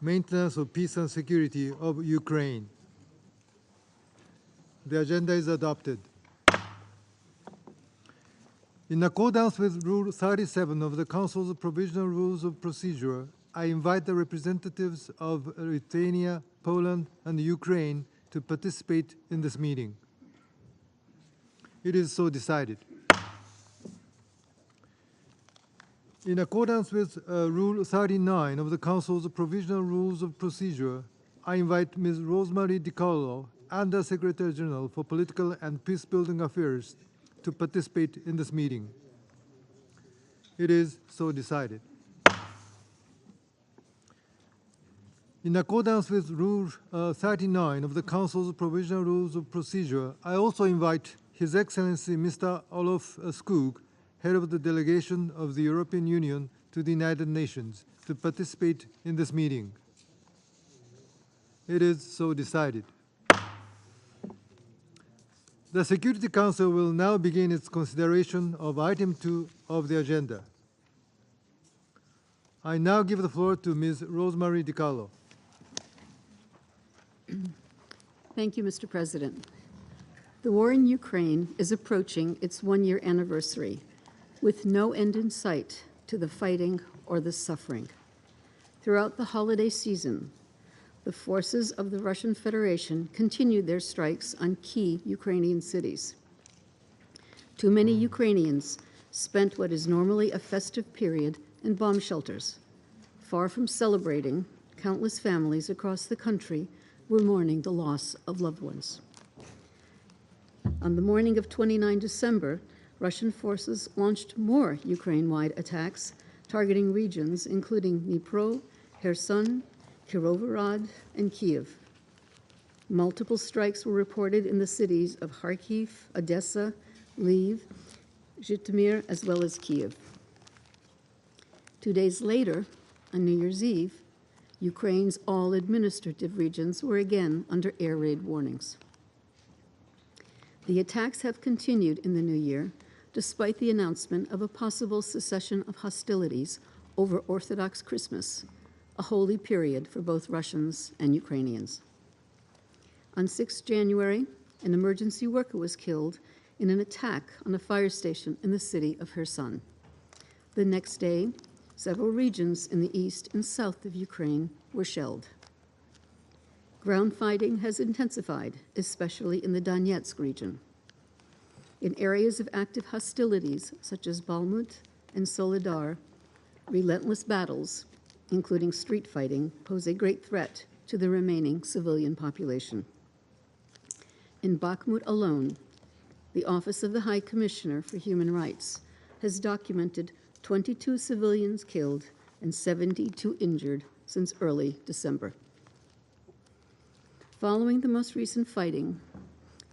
maintenance of peace and security of Ukraine. The agenda is adopted. In accordance with Rule 37 of the Council's Provisional Rules of Procedure, I invite the representatives of Lithuania, Poland, and Ukraine to participate in this meeting. It is so decided. In accordance with Rule 39 of the Council's Provisional Rules of Procedure, I invite Ms. Rosemary DiCarlo, Under-Secretary General for Political and Peace-Building Affairs, to participate in this meeting. It is so decided. In accordance with Rule 39 of the Council's Provisional Rules of Procedure, I also invite His Excellency Mr. Olof Skog, Head of the Delegation of the European Union to the United Nations, to participate in this meeting. It is so decided. The Security Council will now begin its consideration of Item 2 of the agenda. I now give the floor to Ms. Rosemary DiCarlo. Thank you, Mr. President. The war in Ukraine is approaching its one-year anniversary, with no end in sight to the fighting or the suffering. Throughout the holiday season, the forces of the Russian Federation continued their strikes on key Ukrainian cities. Too many Ukrainians spent what is normally a festive period in bomb shelters. Far from celebrating, countless families across the country were mourning the loss of loved ones. On the morning of 29 December, Russian forces launched more Ukraine-wide attacks targeting regions including Dnipro, Kherson, Kirovorad, and Kiev. Multiple strikes were reported in the cities of Kharkiv, Odessa, Lviv, Zhytomyr, as well as Kiev. 2 days later, on New Year's Eve, Ukraine's all administrative regions were again under air raid warnings. The attacks have continued in the new year, despite the announcement of a possible cessation of hostilities over Orthodox Christmas, a holy period for both Russians and Ukrainians. On 6 January, an emergency worker was killed in an attack on a fire station in the city of Kherson. The next day, several regions in the east and south of Ukraine were shelled. Ground fighting has intensified, especially in the Donetsk region. In areas of active hostilities, such as Balmut and Soledar, relentless battles, including street fighting, pose a great threat to the remaining civilian population. In Bakhmut alone, the Office of the High Commissioner for Human Rights has documented 22 civilians killed and 72 injured since early December. Following the most recent fighting,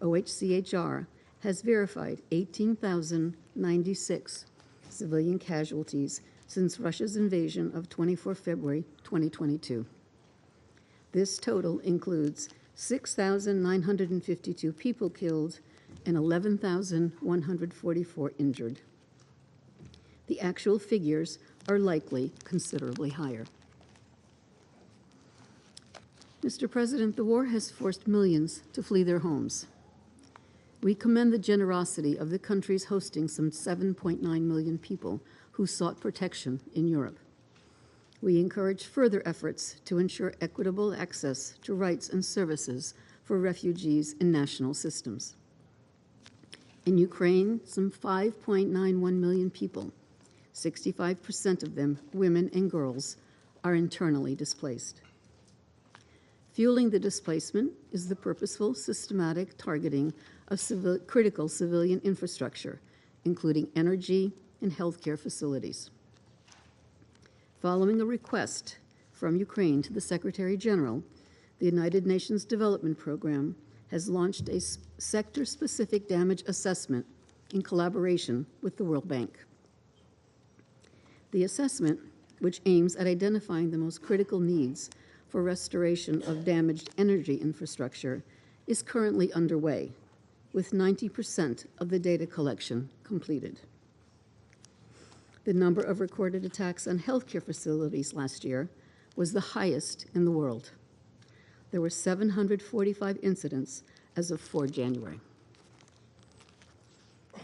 OHCHR has verified 18,096 civilian casualties since Russia's invasion of 24 February 2022. This total includes 6,952 people killed and 11,144 injured. The actual figures are likely considerably higher. Mr. President, the war has forced millions to flee their homes. We commend the generosity of the countries hosting some 7.9 million people who sought protection in Europe. We encourage further efforts to ensure equitable access to rights and services for refugees in national systems. In Ukraine, some 5.91 million people, 65% of them women and girls, are internally displaced. Fueling the displacement is the purposeful, systematic targeting of critical civilian infrastructure, including energy and healthcare facilities. Following a request from Ukraine to the Secretary General, the United Nations Development Program has launched a sector-specific damage assessment in collaboration with the World Bank. The assessment, which aims at identifying the most critical needs for restoration of damaged energy infrastructure, is currently underway, with 90% of the data collection completed. The number of recorded attacks on healthcare facilities last year was the highest in the world. There were 745 incidents as of 4 January.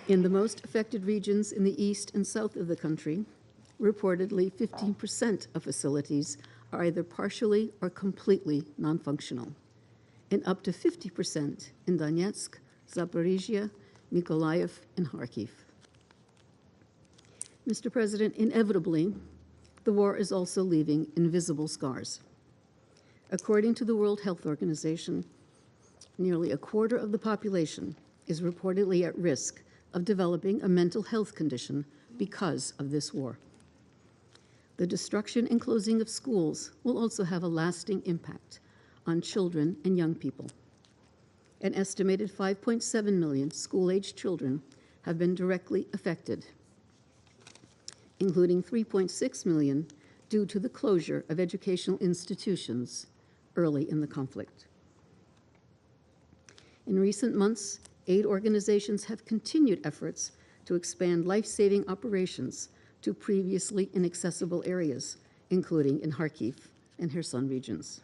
In the most affected regions in the east and south of the country, reportedly 15% of facilities are either partially or completely non-functional, and up to 50% in Donetsk, Zaporizhia, Mykolaiv, and Kharkiv. Mr. President, inevitably, the war is also leaving invisible scars. According to the World Health Organization, nearly a quarter of the population is reportedly at risk of developing a mental health condition because of this war. The destruction and closing of schools will also have a lasting impact on children and young people. An estimated 5.7 million school-aged children have been directly affected, including 3.6 million due to the closure of educational institutions early in the conflict. In recent months, aid organizations have continued efforts to expand life-saving operations to previously inaccessible areas, including in Kharkiv and Kherson regions.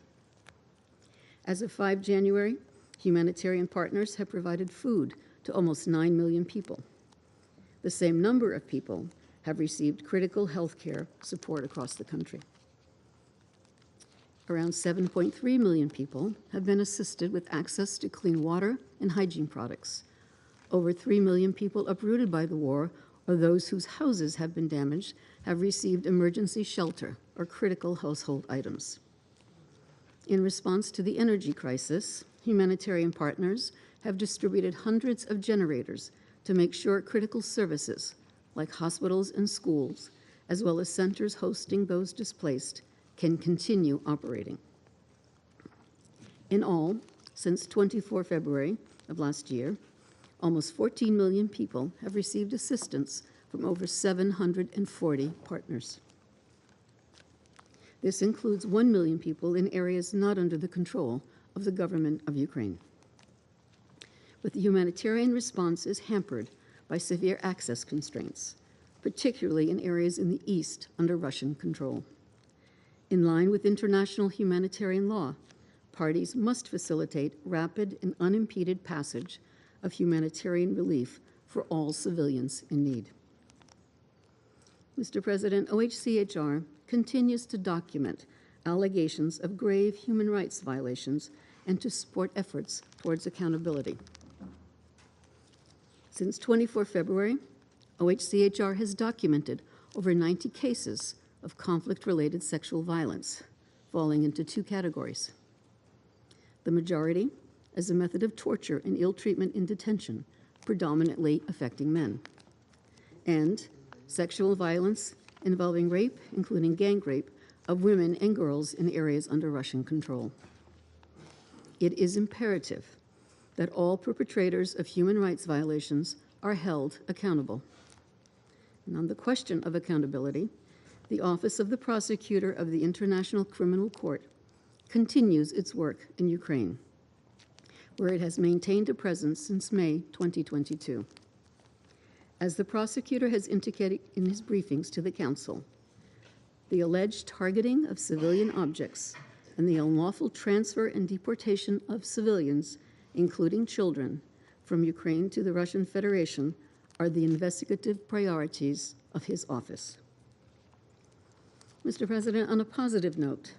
As of 5 January, humanitarian partners have provided food to almost 9 million people. The same number of people have received critical health care support across the country. Around 7.3 million people have been assisted with access to clean water and hygiene products. Over 3 million people uprooted by the war or those whose houses have been damaged have received emergency shelter or critical household items. In response to the energy crisis, humanitarian partners have distributed hundreds of generators to make sure critical services like hospitals and schools, as well as centers hosting those displaced, can continue operating. In all, since 24 February of last year, almost 14 million people have received assistance from over 740 partners. This includes 1 million people in areas not under the control of the government of Ukraine. But the humanitarian response is hampered by severe access constraints, particularly in areas in the east under Russian control. In line with international humanitarian law, parties must facilitate rapid and unimpeded passage of humanitarian relief for all civilians in need. Mr. President, OHCHR continues to document allegations of grave human rights violations and to support efforts towards accountability. Since 24 February, OHCHR has documented over 90 cases of conflict-related sexual violence, falling into 2 categories. The majority as a method of torture and ill treatment in detention, predominantly affecting men, and sexual violence involving rape, including gang rape, of women and girls in areas under Russian control. It is imperative that all perpetrators of human rights violations are held accountable. And on the question of accountability, the Office of the Prosecutor of the International Criminal Court continues its work in Ukraine, where it has maintained a presence since May 2022. As the prosecutor has indicated in his briefings to the Council, the alleged targeting of civilian objects and the unlawful transfer and deportation of civilians, including children, from Ukraine to the Russian Federation are the investigative priorities of his office. Mr. President, on a positive note,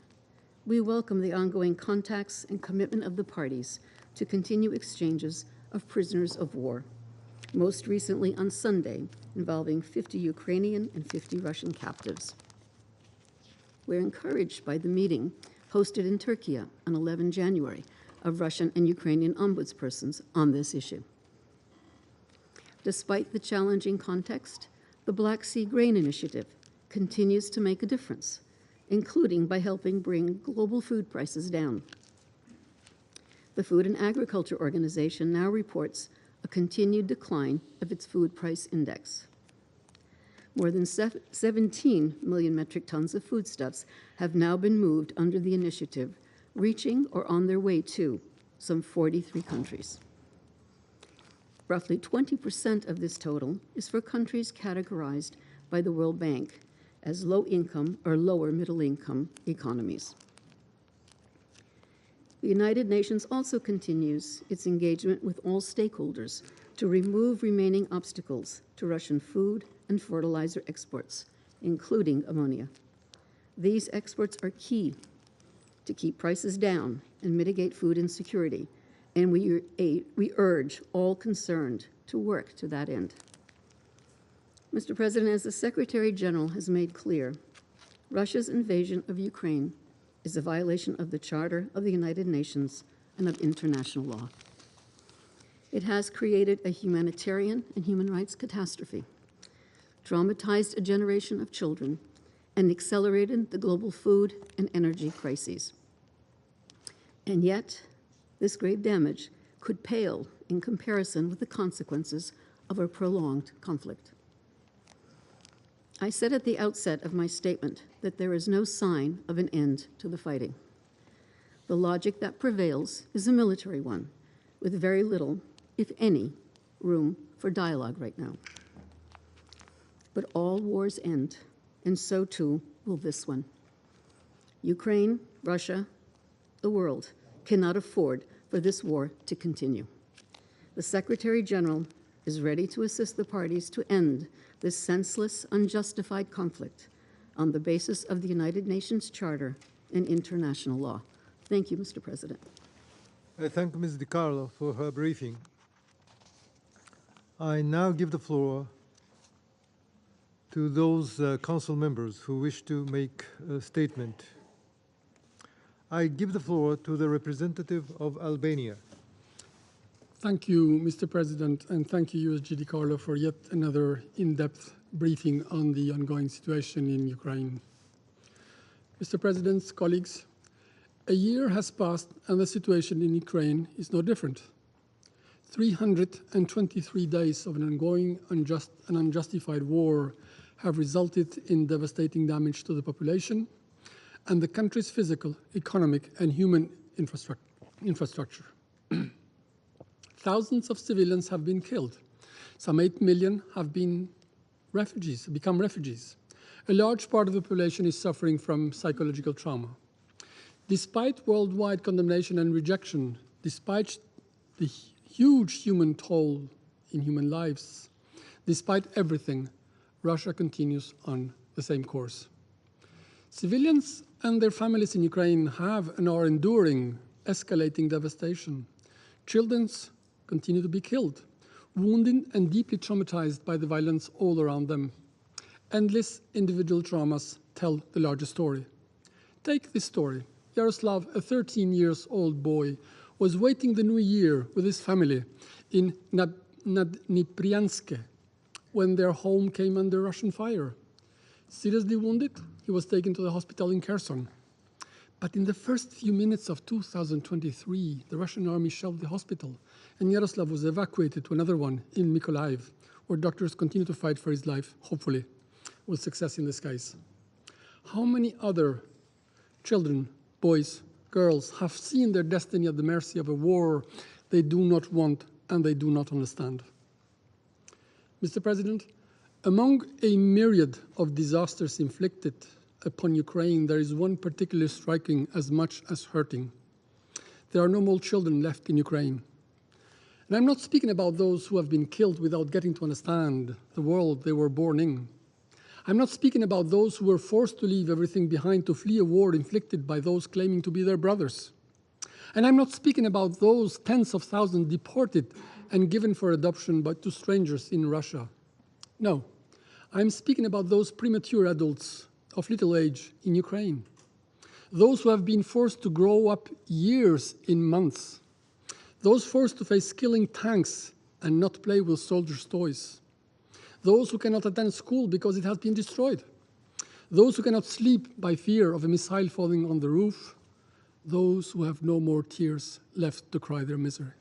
we welcome the ongoing contacts and commitment of the parties to continue exchanges of prisoners of war, most recently on Sunday, involving 50 Ukrainian and 50 Russian captives. We're encouraged by the meeting hosted in Turkey on 11 January of Russian and Ukrainian ombudspersons on this issue. Despite the challenging context, the Black Sea Grain Initiative continues to make a difference, including by helping bring global food prices down. The Food and Agriculture Organization now reports a continued decline of its food price index. More than 17 million metric tons of foodstuffs have now been moved under the initiative, reaching or on their way to some 43 countries. Roughly 20% of this total is for countries categorized by the World Bank as low-income or lower-middle-income economies. The United Nations also continues its engagement with all stakeholders to remove remaining obstacles to Russian food and fertilizer exports, including ammonia. These exports are key to keep prices down and mitigate food insecurity, and we urge all concerned to work to that end. Mr. President, as the Secretary General has made clear, Russia's invasion of Ukraine is a violation of the Charter of the United Nations and of international law. It has created a humanitarian and human rights catastrophe, traumatized a generation of children, and accelerated the global food and energy crises. And yet, this grave damage could pale in comparison with the consequences of a prolonged conflict. I said at the outset of my statement that there is no sign of an end to the fighting. The logic that prevails is a military one, with very little, if any, room for dialogue right now. But all wars end, and so too will this one. Ukraine, Russia, the world cannot afford for this war to continue. The Secretary General is ready to assist the parties to end this senseless, unjustified conflict on the basis of the United Nations Charter and international law. Thank you, Mr. President. I thank Ms. DiCarlo for her briefing. I now give the floor to those council members who wish to make a statement. I give the floor to the representative of Albania. Thank you, Mr. President, and thank you, USG DiCarlo, for yet another in-depth briefing on the ongoing situation in Ukraine. Mr. President, colleagues, a year has passed and the situation in Ukraine is no different. 323 days of an ongoing and unjustified war have resulted in devastating damage to the population and the country's physical, economic, and human infrastructure. Thousands of civilians have been killed. Some 8 million have become refugees. A large part of the population is suffering from psychological trauma. Despite worldwide condemnation and rejection, despite the huge human toll in human lives, despite everything, Russia continues on the same course. Civilians and their families in Ukraine have and are enduring escalating devastation. Children continue to be killed, wounded and deeply traumatized by the violence all around them. Endless individual traumas tell the larger story. Take this story. Yaroslav, a 13-year-old boy, was waiting the new year with his family in Nadniprianske when their home came under Russian fire. Seriously wounded, he was taken to the hospital in Kherson. But in the first few minutes of 2023, the Russian army shelled the hospital, and Yaroslav was evacuated to another one in Mykolaiv, where doctors continue to fight for his life, hopefully, with success in this case. How many other children, boys, girls, have seen their destiny at the mercy of a war they do not want and they do not understand? Mr. President, among a myriad of disasters inflicted upon Ukraine, there is one particularly striking as much as hurting. There are no more children left in Ukraine. And I'm not speaking about those who have been killed without getting to understand the world they were born in. I'm not speaking about those who were forced to leave everything behind to flee a war inflicted by those claiming to be their brothers. And I'm not speaking about those tens of thousands deported and given for adoption to strangers in Russia. No, I'm speaking about those premature adults of little age in Ukraine, those who have been forced to grow up years in months, those forced to face killing tanks and not play with soldiers' toys, those who cannot attend school because it has been destroyed, those who cannot sleep by fear of a missile falling on the roof, those who have no more tears left to cry their misery.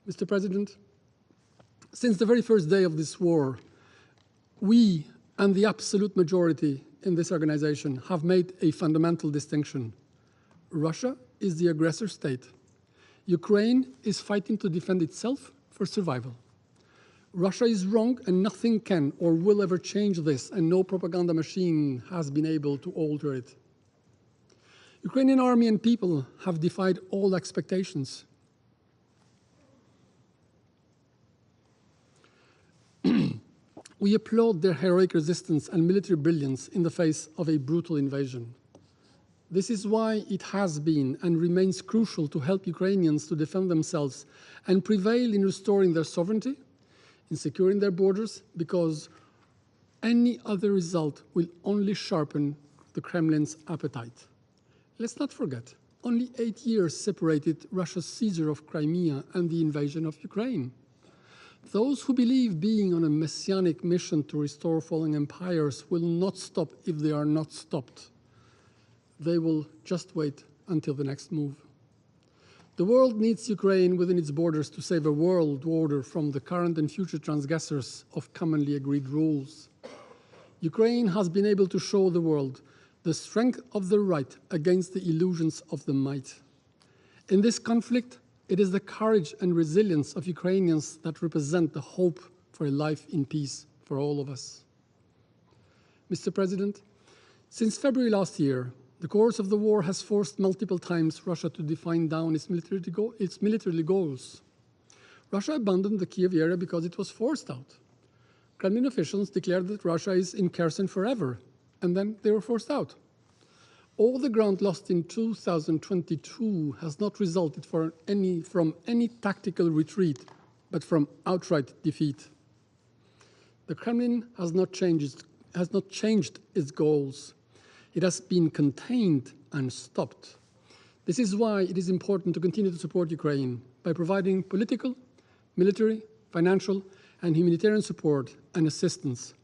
Mr. President, since the very first day of this war, we and the absolute majority in this organization have made a fundamental distinction. Russia is the aggressor state. Ukraine is fighting to defend itself for survival. Russia is wrong, and nothing can or will ever change this, and no propaganda machine has been able to alter it. Ukrainian army and people have defied all expectations. We applaud their heroic resistance and military brilliance in the face of a brutal invasion. This is why it has been and remains crucial to help Ukrainians to defend themselves and prevail in restoring their sovereignty, in securing their borders, because any other result will only sharpen the Kremlin's appetite. Let's not forget, only 8 years separated Russia's seizure of Crimea and the invasion of Ukraine. Those who believe being on a messianic mission to restore falling empires will not stop if they are not stopped. They will just wait until the next move. The world needs Ukraine within its borders to save a world order from the current and future transgressors of commonly agreed rules. Ukraine has been able to show the world the strength of the right against the illusions of the might. In this conflict, it is the courage and resilience of Ukrainians that represent the hope for a life in peace for all of us. Mr. President, since February last year, the course of the war has forced multiple times Russia to define down its military goals. Russia abandoned the Kiev area because it was forced out. Kremlin officials declared that Russia is in Kherson forever, and then they were forced out. All the ground lost in 2022 has not resulted from any tactical retreat, but from outright defeat. The Kremlin has not changed its goals. It has been contained and stopped. This is why it is important to continue to support Ukraine by providing political, military, financial, and humanitarian support and assistance.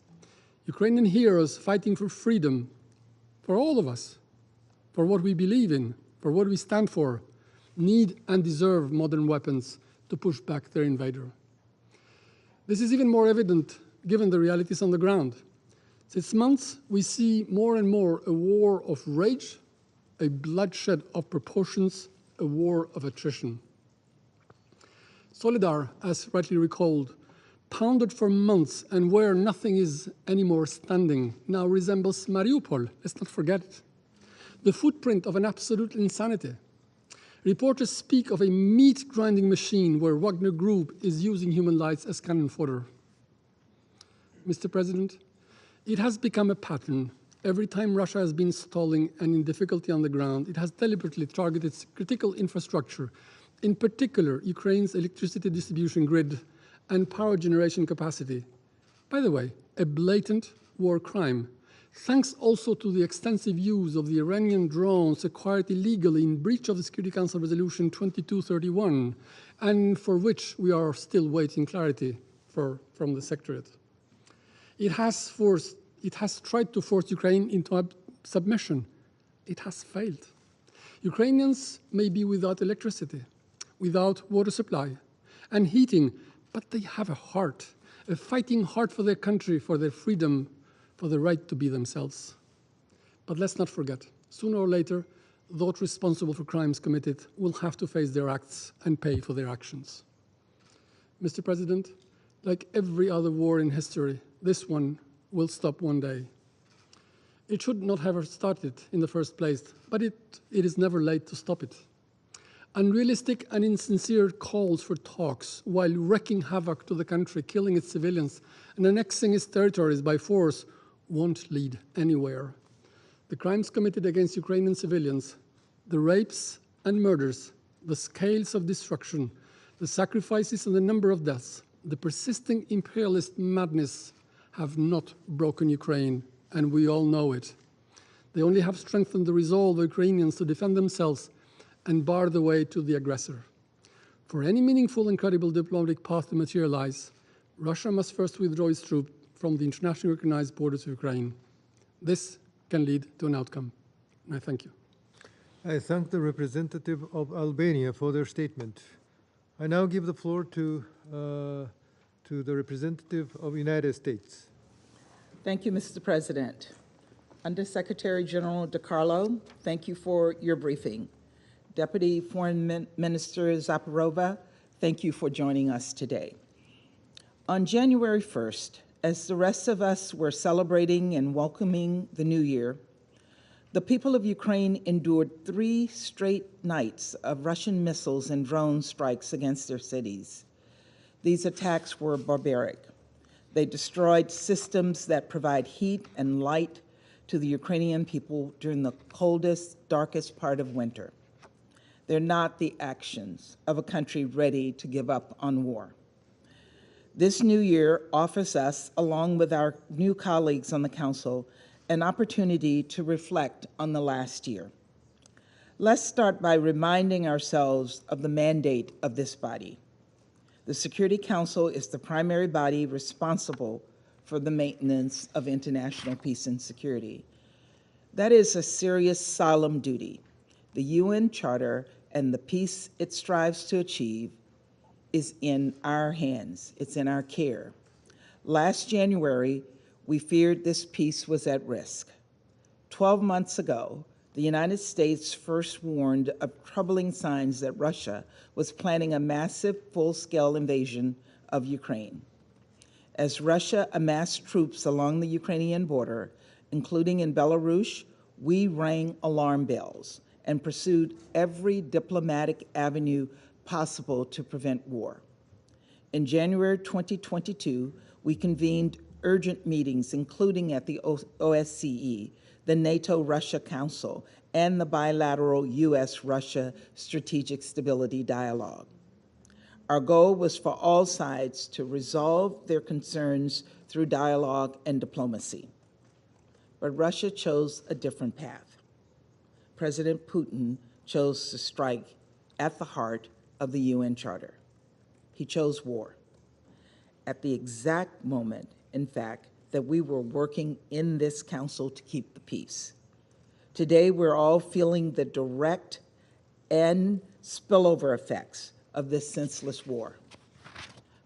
Ukrainian heroes fighting for freedom, for all of us, for what we believe in, for what we stand for, need and deserve modern weapons to push back their invader. This is even more evident given the realities on the ground. Since months, we see more and more a war of rage, a bloodshed of proportions, a war of attrition. Solidar, as rightly recalled, pounded for months and where nothing is anymore standing, now resembles Mariupol. Let's not forget it. The footprint of an absolute insanity. Reporters speak of a meat-grinding machine where Wagner Group is using human lives as cannon fodder. Mr. President, it has become a pattern. Every time Russia has been stalling and in difficulty on the ground, it has deliberately targeted its critical infrastructure, in particular Ukraine's electricity distribution grid and power generation capacity. By the way, a blatant war crime. Thanks also to the extensive use of the Iranian drones acquired illegally in breach of the Security Council Resolution 2231, and for which we are still waiting clarity from the Secretariat. It has tried to force Ukraine into submission. It has failed. Ukrainians may be without electricity, without water supply, and heating, but they have a heart, a fighting heart for their country, for their freedom, for the right to be themselves. But let's not forget, sooner or later, those responsible for crimes committed will have to face their acts and pay for their actions. Mr. President, like every other war in history, this one will stop one day. It should not have started in the first place, but it is never late to stop it. Unrealistic and insincere calls for talks while wreaking havoc to the country, killing its civilians, and annexing its territories by force won't lead anywhere. The crimes committed against Ukrainian civilians, the rapes and murders, the scales of destruction, the sacrifices and the number of deaths, the persisting imperialist madness have not broken Ukraine, and we all know it. They only have strengthened the resolve of Ukrainians to defend themselves and bar the way to the aggressor. For any meaningful and credible diplomatic path to materialize, Russia must first withdraw its troops from the internationally recognized borders of Ukraine. This can lead to an outcome. And I thank you. I thank the representative of Albania for their statement. I now give the floor to the representative of the United States. Thank you, Mr. President. Undersecretary General DiCarlo, thank you for your briefing. Deputy Foreign Minister Zaparova, thank you for joining us today. On January 1st, as the rest of us were celebrating and welcoming the new year, the people of Ukraine endured 3 straight nights of Russian missiles and drone strikes against their cities. These attacks were barbaric. They destroyed systems that provide heat and light to the Ukrainian people during the coldest, darkest part of winter. They're not the actions of a country ready to give up on war. This new year offers us, along with our new colleagues on the Council, an opportunity to reflect on the last year. Let's start by reminding ourselves of the mandate of this body. The Security Council is the primary body responsible for the maintenance of international peace and security. That is a serious, solemn duty. The UN Charter and the peace it strives to achieve is in our hands. It's in our care. Last January, we feared this peace was at risk. 12 months ago, the United States first warned of troubling signs that Russia was planning a massive, full-scale invasion of Ukraine. As Russia amassed troops along the Ukrainian border, including in Belarus, we rang alarm bells and pursued every diplomatic avenue possible to prevent war. In January 2022, we convened urgent meetings, including at the OSCE, the NATO-Russia Council, and the bilateral U.S.-Russia Strategic Stability Dialogue. Our goal was for all sides to resolve their concerns through dialogue and diplomacy. But Russia chose a different path. President Putin chose to strike at the heart of the UN Charter. He chose war. At the exact moment, in fact, that we were working in this council to keep the peace. Today, we're all feeling the direct and spillover effects of this senseless war.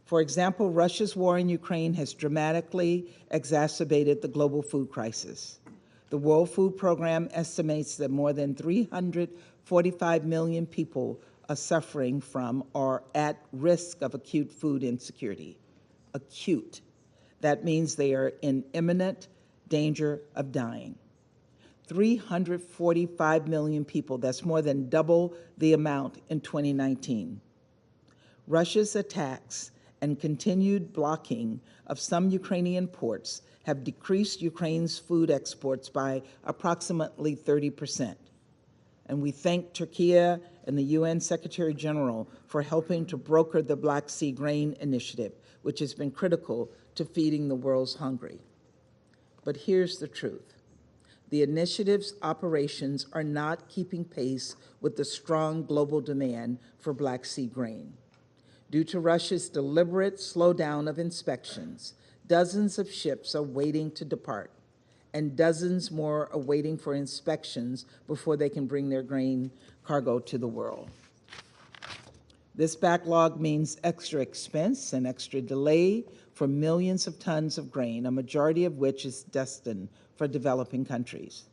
For example, Russia's war in Ukraine has dramatically exacerbated the global food crisis. The World Food Program estimates that more than 345 million people are suffering from or at risk of acute food insecurity. Acute. That means they are in imminent danger of dying. 345 million people, that's more than double the amount in 2019. Russia's attacks and continued blocking of some Ukrainian ports have decreased Ukraine's food exports by approximately 30%. And we thank Turkey and the UN Secretary General for helping to broker the Black Sea Grain Initiative, which has been critical to feeding the world's hungry. But here's the truth. The initiative's operations are not keeping pace with the strong global demand for Black Sea grain. Due to Russia's deliberate slowdown of inspections, dozens of ships are waiting to depart, and dozens more are waiting for inspections before they can bring their grain cargo to the world. This backlog means extra expense and extra delay for millions of tons of grain, a majority of which is destined for developing countries.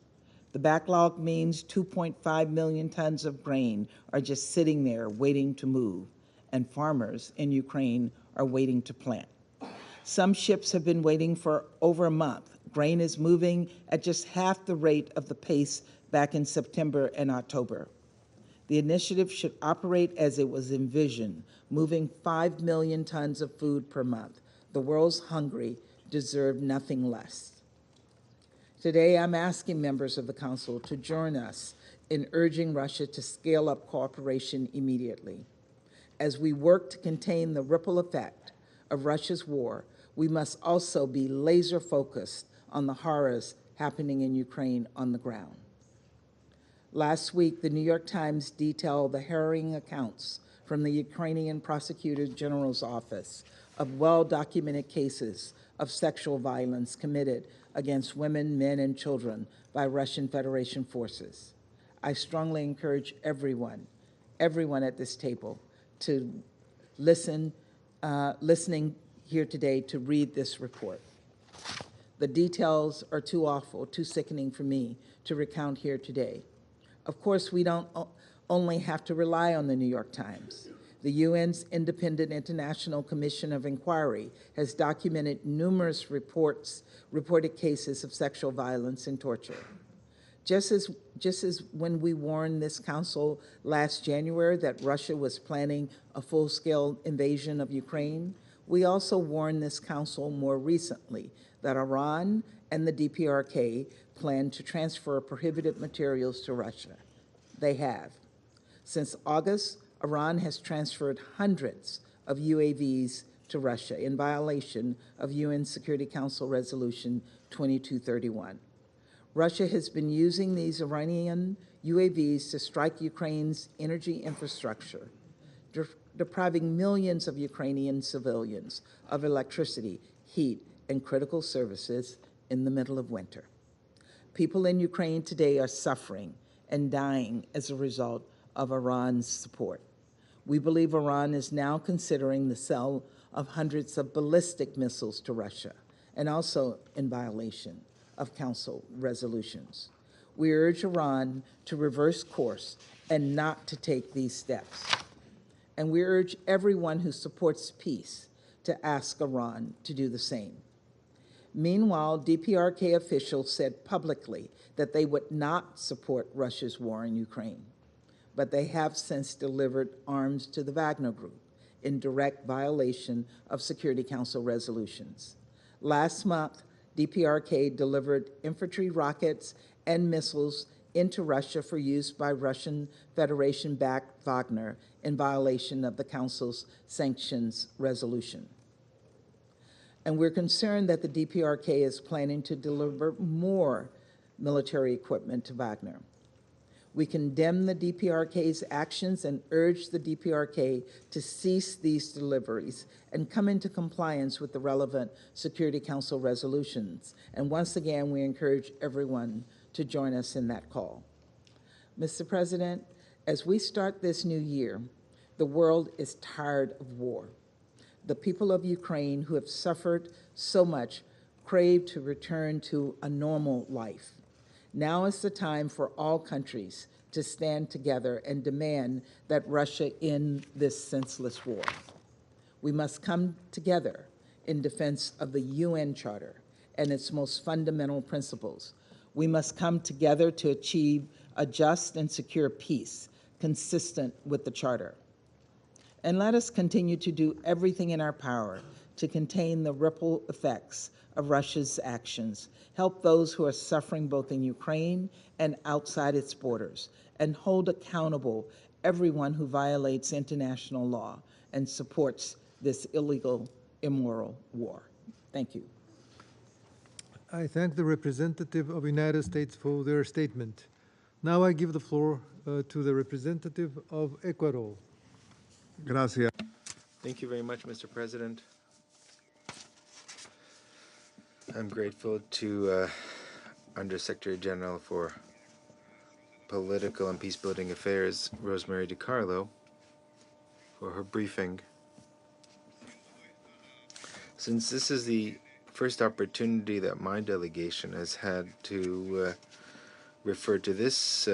The backlog means 2.5 million tons of grain are just sitting there waiting to move, and farmers in Ukraine are waiting to plant. Some ships have been waiting for over a month. Grain is moving at just half the rate of the pace back in September and October. The initiative should operate as it was envisioned, moving 5 million tons of food per month. The world's hungry deserve nothing less. Today, I'm asking members of the Council to join us in urging Russia to scale up cooperation immediately. As we work to contain the ripple effect of Russia's war, we must also be laser-focused on the horrors happening in Ukraine on the ground. Last week, the New York Times detailed the harrowing accounts from the Ukrainian Prosecutor General's office of well-documented cases of sexual violence committed against women, men, and children by Russian Federation forces. I strongly encourage everyone at this table to listening here today to read this report. The details are too awful, too sickening for me to recount here today. Of course, we don't only have to rely on the New York Times. The UN's Independent International Commission of Inquiry has documented numerous reported cases of sexual violence and torture. Just as when we warned this council last January that Russia was planning a full-scale invasion of Ukraine, we also warned this council more recently that Iran and the DPRK plan to transfer prohibited materials to Russia. They have. Since August, Iran has transferred hundreds of UAVs to Russia in violation of UN Security Council Resolution 2231. Russia has been using these Iranian UAVs to strike Ukraine's energy infrastructure, depriving millions of Ukrainian civilians of electricity, heat, and critical services in the middle of winter. People in Ukraine today are suffering and dying as a result of Iran's support. We believe Iran is now considering the sale of hundreds of ballistic missiles to Russia, and also in violation of Council resolutions. We urge Iran to reverse course and not to take these steps. And we urge everyone who supports peace to ask Iran to do the same. Meanwhile, DPRK officials said publicly that they would not support Russia's war in Ukraine, but they have since delivered arms to the Wagner Group in direct violation of Security Council resolutions. Last month, DPRK delivered infantry rockets and missiles into Russia for use by Russian Federation-backed Wagner in violation of the Council's sanctions resolution. And we're concerned that the DPRK is planning to deliver more military equipment to Wagner. We condemn the DPRK's actions and urge the DPRK to cease these deliveries and come into compliance with the relevant Security Council resolutions. And once again, we encourage everyone to join us in that call. Mr. President, as we start this new year, the world is tired of war. The people of Ukraine who have suffered so much crave to return to a normal life. Now is the time for all countries to stand together and demand that Russia end this senseless war. We must come together in defense of the UN Charter and its most fundamental principles. We must come together to achieve a just and secure peace consistent with the Charter. And let us continue to do everything in our power to contain the ripple effects of Russia's actions, help those who are suffering both in Ukraine and outside its borders, and hold accountable everyone who violates international law and supports this illegal, immoral war. Thank you. I thank the representative of the United States for their statement. Now I give the floor to the representative of Ecuador. Gracias. Thank you very much, Mr. President. I'm grateful to Undersecretary General for Political and Peacebuilding Affairs, Rosemary DiCarlo, for her briefing. Since this is the first opportunity that my delegation has had to refer to this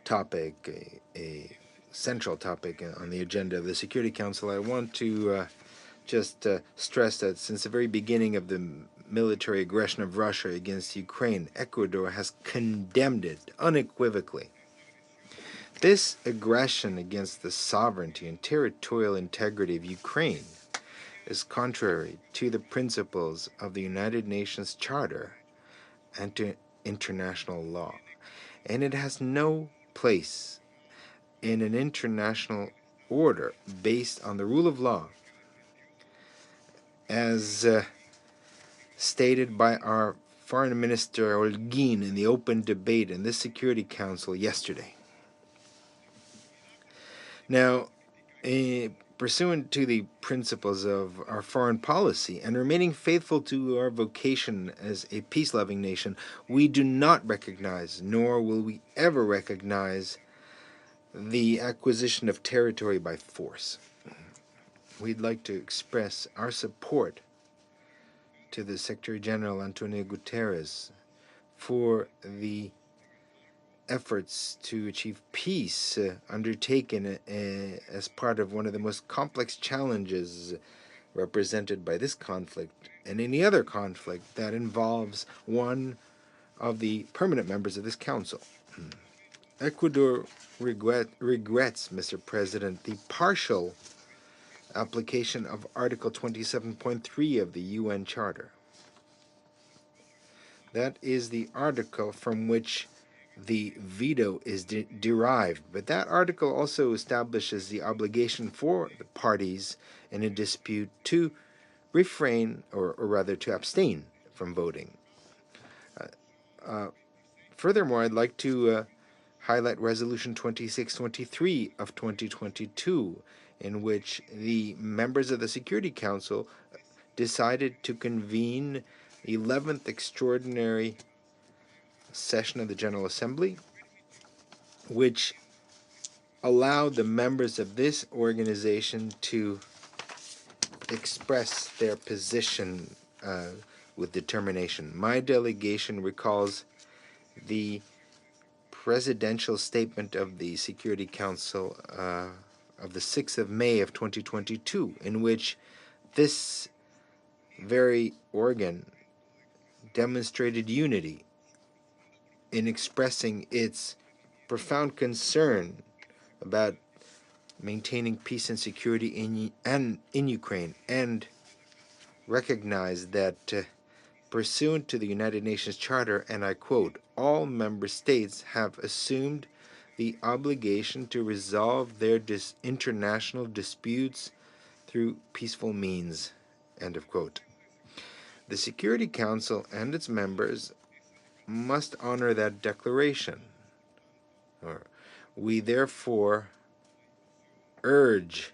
topic, a central topic on the agenda of the Security Council, I want to just stress that since the very beginning of the military aggression of Russia against Ukraine, Ecuador has condemned it unequivocally. This aggression against the sovereignty and territorial integrity of Ukraine is contrary to the principles of the United Nations Charter and to international law, and it has no place in an international order based on the rule of law, as stated by our Foreign Minister Holguin in the open debate in this Security Council yesterday. Now, pursuant to the principles of our foreign policy and remaining faithful to our vocation as a peace-loving nation, we do not recognize, nor will we ever recognize, the acquisition of territory by force. We'd like to express our support to the Secretary General Antonio Guterres for the efforts to achieve peace undertaken as part of one of the most complex challenges represented by this conflict and any other conflict that involves one of the permanent members of this council. Ecuador regrets, Mr. President, the partial application of Article 27.3 of the UN Charter. That is the article from which the veto is derived, but that article also establishes the obligation for the parties in a dispute to refrain, or rather to abstain from voting. Furthermore, I'd like to highlight Resolution 2623 of 2022, in which the members of the Security Council decided to convene the 11th Extraordinary Session of the General Assembly, which allowed the members of this organization to express their position with determination. My delegation recalls the presidential statement of the Security Council of the 6th of May of 2022, in which this very organ demonstrated unity in expressing its profound concern about maintaining peace and security in Ukraine, and recognized that pursuant to the United Nations Charter, and I quote, all member states have assumed the obligation to resolve their international disputes through peaceful means, end of quote. The Security Council and its members must honor that declaration. We therefore urge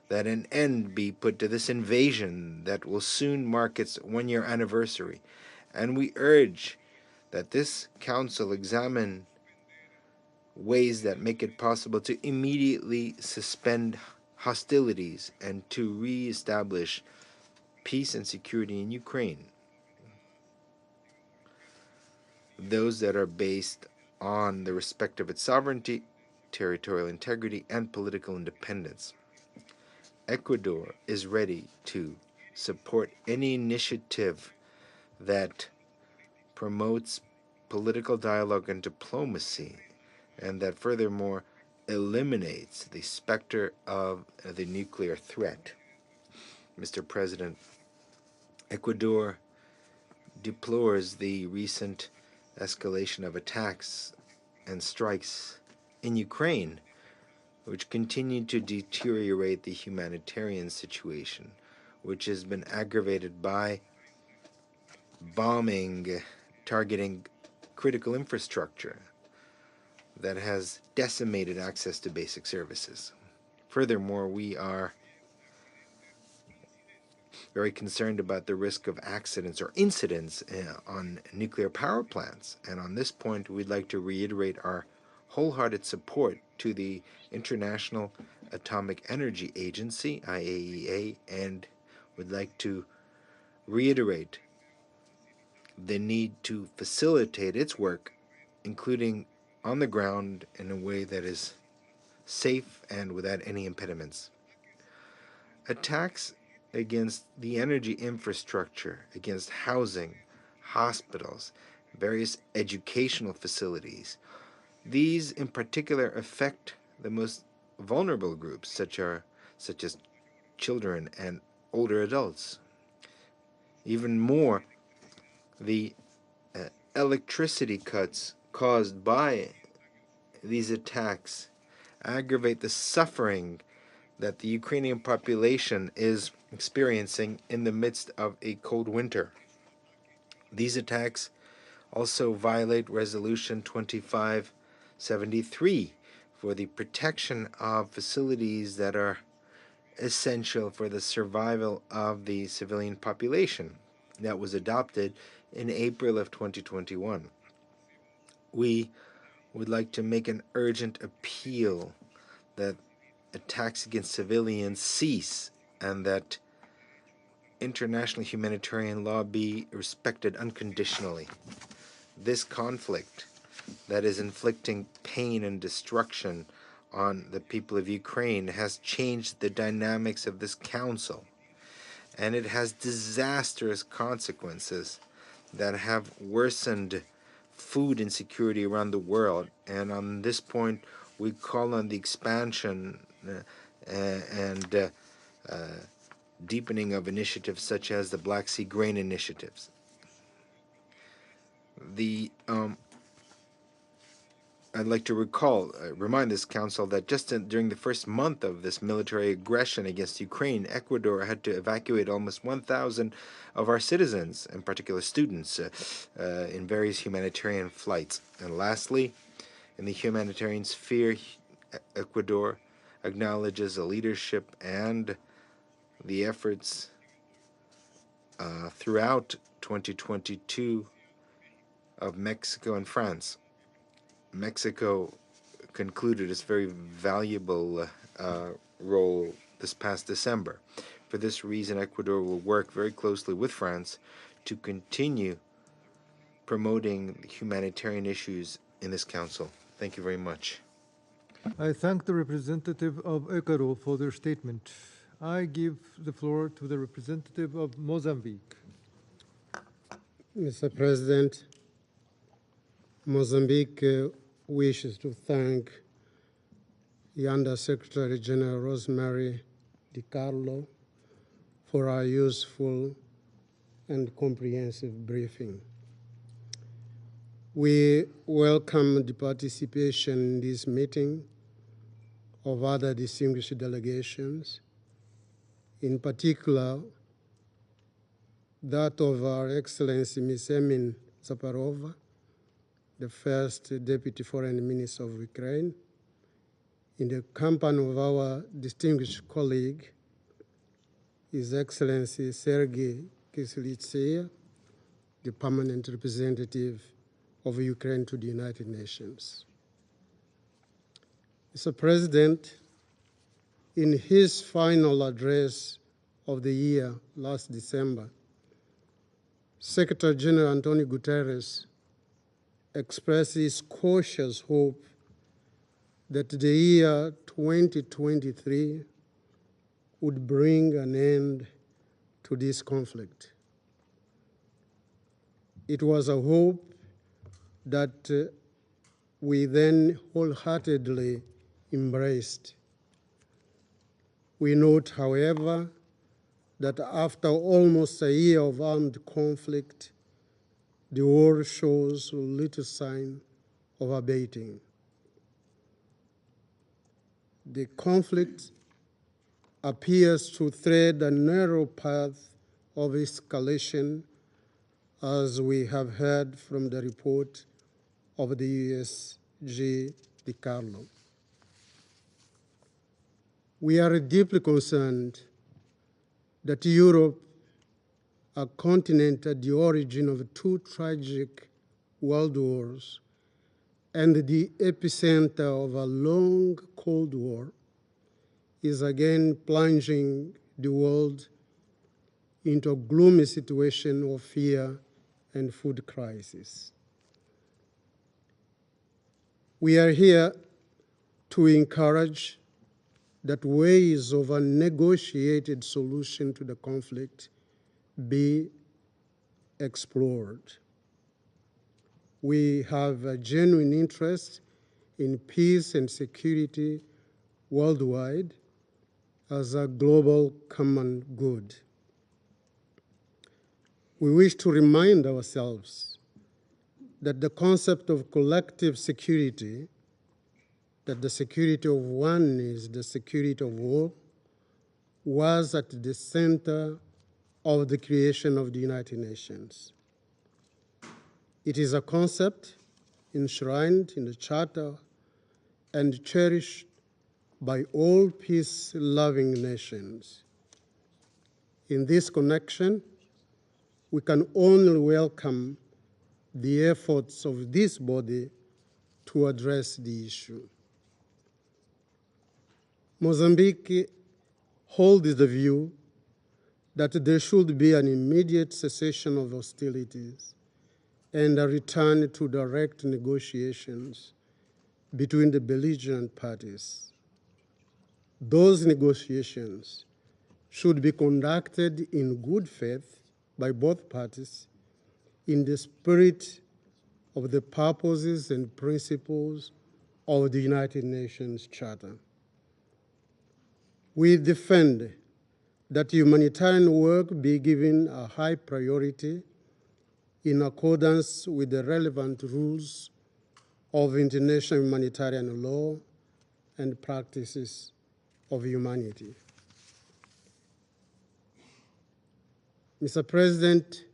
that an end be put to this invasion that will soon mark its one-year anniversary, and we urge that this council examine ways that make it possible to immediately suspend hostilities and to re-establish peace and security in Ukraine, those that are based on the respect of its sovereignty, territorial integrity, and political independence. Ecuador is ready to support any initiative that promotes political dialogue and diplomacy, and that furthermore eliminates the specter of the nuclear threat. Mr. President, Ecuador deplores the recent escalation of attacks and strikes in Ukraine, which continue to deteriorate the humanitarian situation, which has been aggravated by bombing targeting critical infrastructure that has decimated access to basic services. Furthermore, we are very concerned about the risk of accidents or incidents on nuclear power plants. And on this point, we'd like to reiterate our wholehearted support to the International Atomic Energy Agency, IAEA, and would like to reiterate the need to facilitate its work, including on the ground in a way that is safe and without any impediments. Attacks against the energy infrastructure, against housing, hospitals, various educational facilities, these in particular affect the most vulnerable groups, such as children and older adults. Even more, the electricity cuts caused by these attacks aggravate the suffering that the Ukrainian population is experiencing in the midst of a cold winter. These attacks also violate Resolution 2573 for the protection of facilities that are essential for the survival of the civilian population that was adopted in April of 2021. We would like to make an urgent appeal that attacks against civilians cease and that international humanitarian law be respected unconditionally. This conflict that is inflicting pain and destruction on the people of Ukraine has changed the dynamics of this council. And it has disastrous consequences that have worsened food insecurity around the world. And on this point, we call on the expansion and deepening of initiatives such as the Black Sea Grain Initiatives. I'd like to remind this council that during the first month of this military aggression against Ukraine, Ecuador had to evacuate almost 1,000 of our citizens, in particular students, in various humanitarian flights. And lastly, in the humanitarian sphere, Ecuador acknowledges the leadership and the efforts throughout 2022 of Mexico and France. Mexico concluded its very valuable role this past December. For this reason, Ecuador will work very closely with France to continue promoting humanitarian issues in this council. Thank you very much. I thank the representative of Ecuador for their statement. I give the floor to the representative of Mozambique. Mr. President, Mozambique wishes to thank the Under-Secretary General Rosemary DiCarlo for our useful and comprehensive briefing. We welcome the participation in this meeting of other distinguished delegations, in particular that of Our Excellency Ms. Emin Zaparova, the first Deputy Foreign Minister of Ukraine, in the company of our distinguished colleague, His Excellency Sergei Kislitseya, the permanent representative of Ukraine to the United Nations. Mr. President, in his final address of the year last December, Secretary General Antonio Guterres expressed his cautious hope that the year 2023 would bring an end to this conflict. It was a hope that we then wholeheartedly embraced. We note, however, that after almost a year of armed conflict, the war shows little sign of abating. The conflict appears to tread a narrow path of escalation, as we have heard from the report of the USG DiCarlo. We are deeply concerned that Europe, a continent at the origin of two tragic world wars and the epicenter of a long Cold War, is again plunging the world into a gloomy situation of fear and food crisis. We are here to encourage that ways of a negotiated solution to the conflict be explored. We have a genuine interest in peace and security worldwide as a global common good. We wish to remind ourselves that the concept of collective security, that the security of one is the security of all, was at the center of the creation of the United Nations. It is a concept enshrined in the Charter and cherished by all peace-loving nations. In this connection, we can only welcome the efforts of this body to address the issue. Mozambique holds the view that there should be an immediate cessation of hostilities and a return to direct negotiations between the belligerent parties. Those negotiations should be conducted in good faith by both parties in the spirit of the purposes and principles of the United Nations Charter. We defend that humanitarian work be given a high priority in accordance with the relevant rules of international humanitarian law and practices of humanity. Mr. President,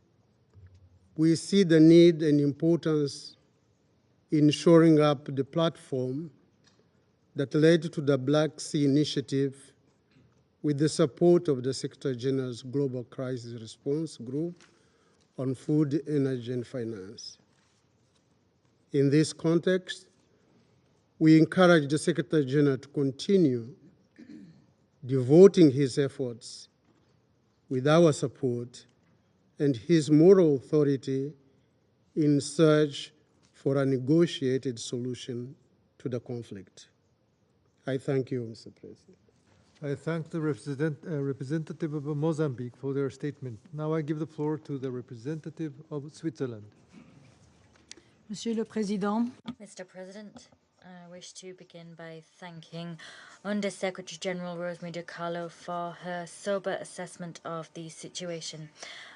we see the need and importance in shoring up the platform that led to the Black Sea Initiative with the support of the Secretary General's Global Crisis Response Group on Food, Energy, and Finance. In this context, we encourage the Secretary General to continue devoting his efforts with our support and his moral authority in search for a negotiated solution to the conflict. I thank you, Mr. President. I thank the representative of Mozambique for their statement. Now I give the floor to the representative of Switzerland. Monsieur le Président, Mr. President, I wish to begin by thanking Under Secretary General Rosemary DiCarlo for her sober assessment of the situation.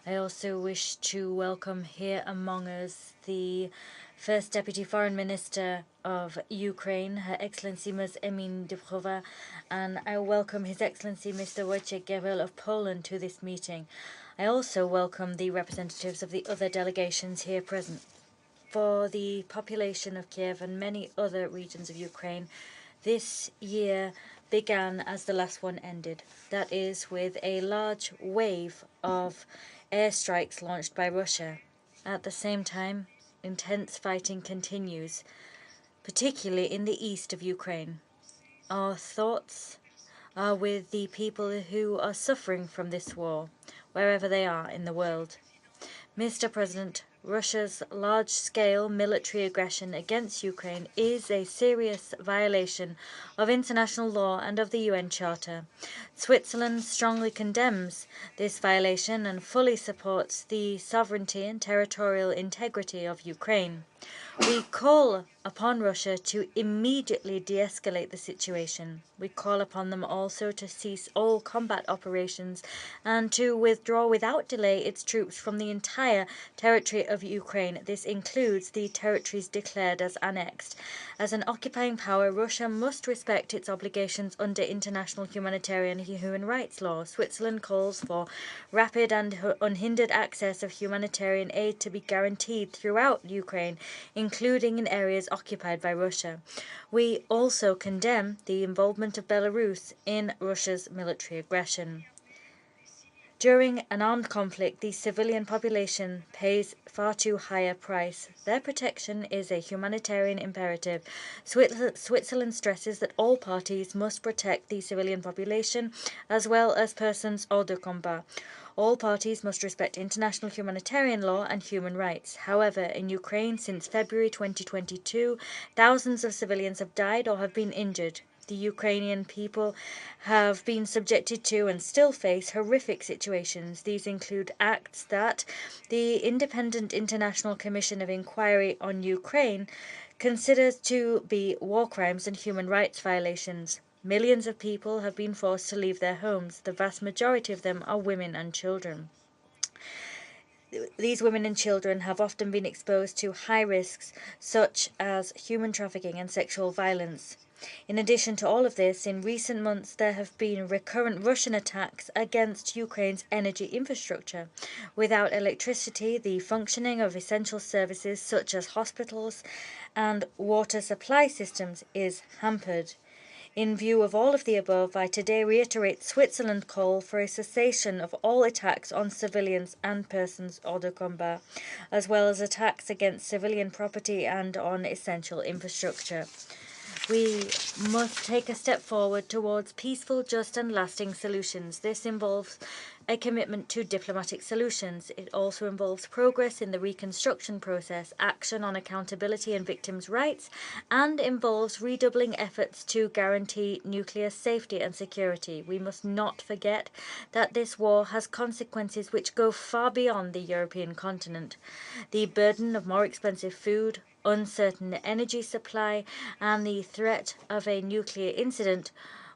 I also wish to welcome here among us the First Deputy Foreign Minister of Ukraine, Her Excellency Ms. Emin Dubrova, and I welcome His Excellency Mr. Wojciech Gerel of Poland to this meeting. I also welcome the representatives of the other delegations here present. For the population of Kiev and many other regions of Ukraine, this year began as the last one ended. That is, with a large wave of airstrikes launched by Russia. At the same time, intense fighting continues, particularly in the east of Ukraine. Our thoughts are with the people who are suffering from this war, wherever they are in the world. Mr. President, Russia's large-scale military aggression against Ukraine is a serious violation of international law and of the UN Charter. Switzerland strongly condemns this violation and fully supports the sovereignty and territorial integrity of Ukraine. We call upon Russia to immediately de-escalate the situation. We call upon them also to cease all combat operations and to withdraw without delay its troops from the entire territory of Ukraine. This includes the territories declared as annexed. As an occupying power, Russia must respect its obligations under international humanitarian and human rights law. Switzerland calls for rapid and unhindered access of humanitarian aid to be guaranteed throughout Ukraine, including in areas occupied by Russia. We also condemn the involvement of Belarus in Russia's military aggression. During an armed conflict, the civilian population pays far too high a price. Their protection is a humanitarian imperative. Switzerland stresses that all parties must protect the civilian population as well as persons hors de combat. All parties must respect international humanitarian law and human rights. However, in Ukraine since February 2022, thousands of civilians have died or have been injured. The Ukrainian people have been subjected to and still face horrific situations. These include acts that the Independent International Commission of Inquiry on Ukraine considers to be war crimes and human rights violations. Millions of people have been forced to leave their homes. The vast majority of them are women and children. These women and children have often been exposed to high risks such as human trafficking and sexual violence. In addition to all of this, in recent months there have been recurrent Russian attacks against Ukraine's energy infrastructure. Without electricity, the functioning of essential services such as hospitals and water supply systems is hampered. In view of all of the above, I today reiterate Switzerland's call for a cessation of all attacks on civilians and persons hors de combat, as well as attacks against civilian property and on essential infrastructure. We must take a step forward towards peaceful, just and lasting solutions. This involves a commitment to diplomatic solutions. It also involves progress in the reconstruction process, action on accountability and victims' rights, and involves redoubling efforts to guarantee nuclear safety and security. We must not forget that this war has consequences which go far beyond the European continent. The burden of more expensive food, uncertain energy supply, and the threat of a nuclear incident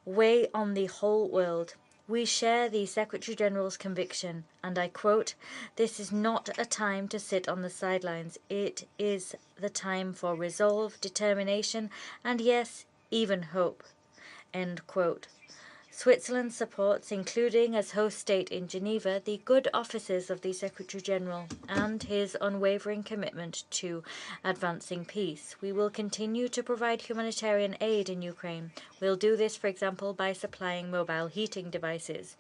weigh on the whole world. We share the Secretary-General's conviction, and I quote, "This is not a time to sit on the sidelines. It is the time for resolve, determination, and yes, even hope." End quote. Switzerland supports, including as host state in Geneva, the good offices of the Secretary-General and his unwavering commitment to advancing peace. We will continue to provide humanitarian aid in Ukraine. We'll do this, for example, by supplying mobile heating devices.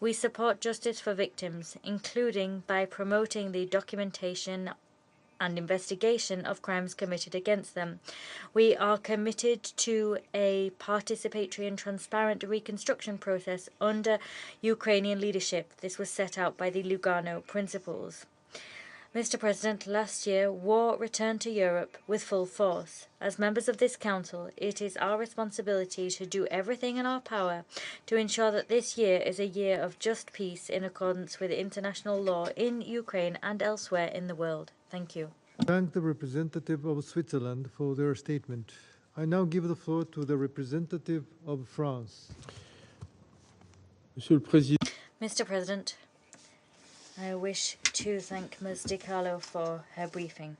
We support justice for victims, including by promoting the documentation and investigation of crimes committed against them. We are committed to a participatory and transparent reconstruction process under Ukrainian leadership. This was set out by the Lugano Principles. Mr. President, last year, war returned to Europe with full force. As members of this Council, it is our responsibility to do everything in our power to ensure that this year is a year of just peace in accordance with international law in Ukraine and elsewhere in the world. Thank you. Thank the representative of Switzerland for their statement. I now give the floor to the representative of France. Mr. President, I wish to thank Ms. Di Carlo for her briefing.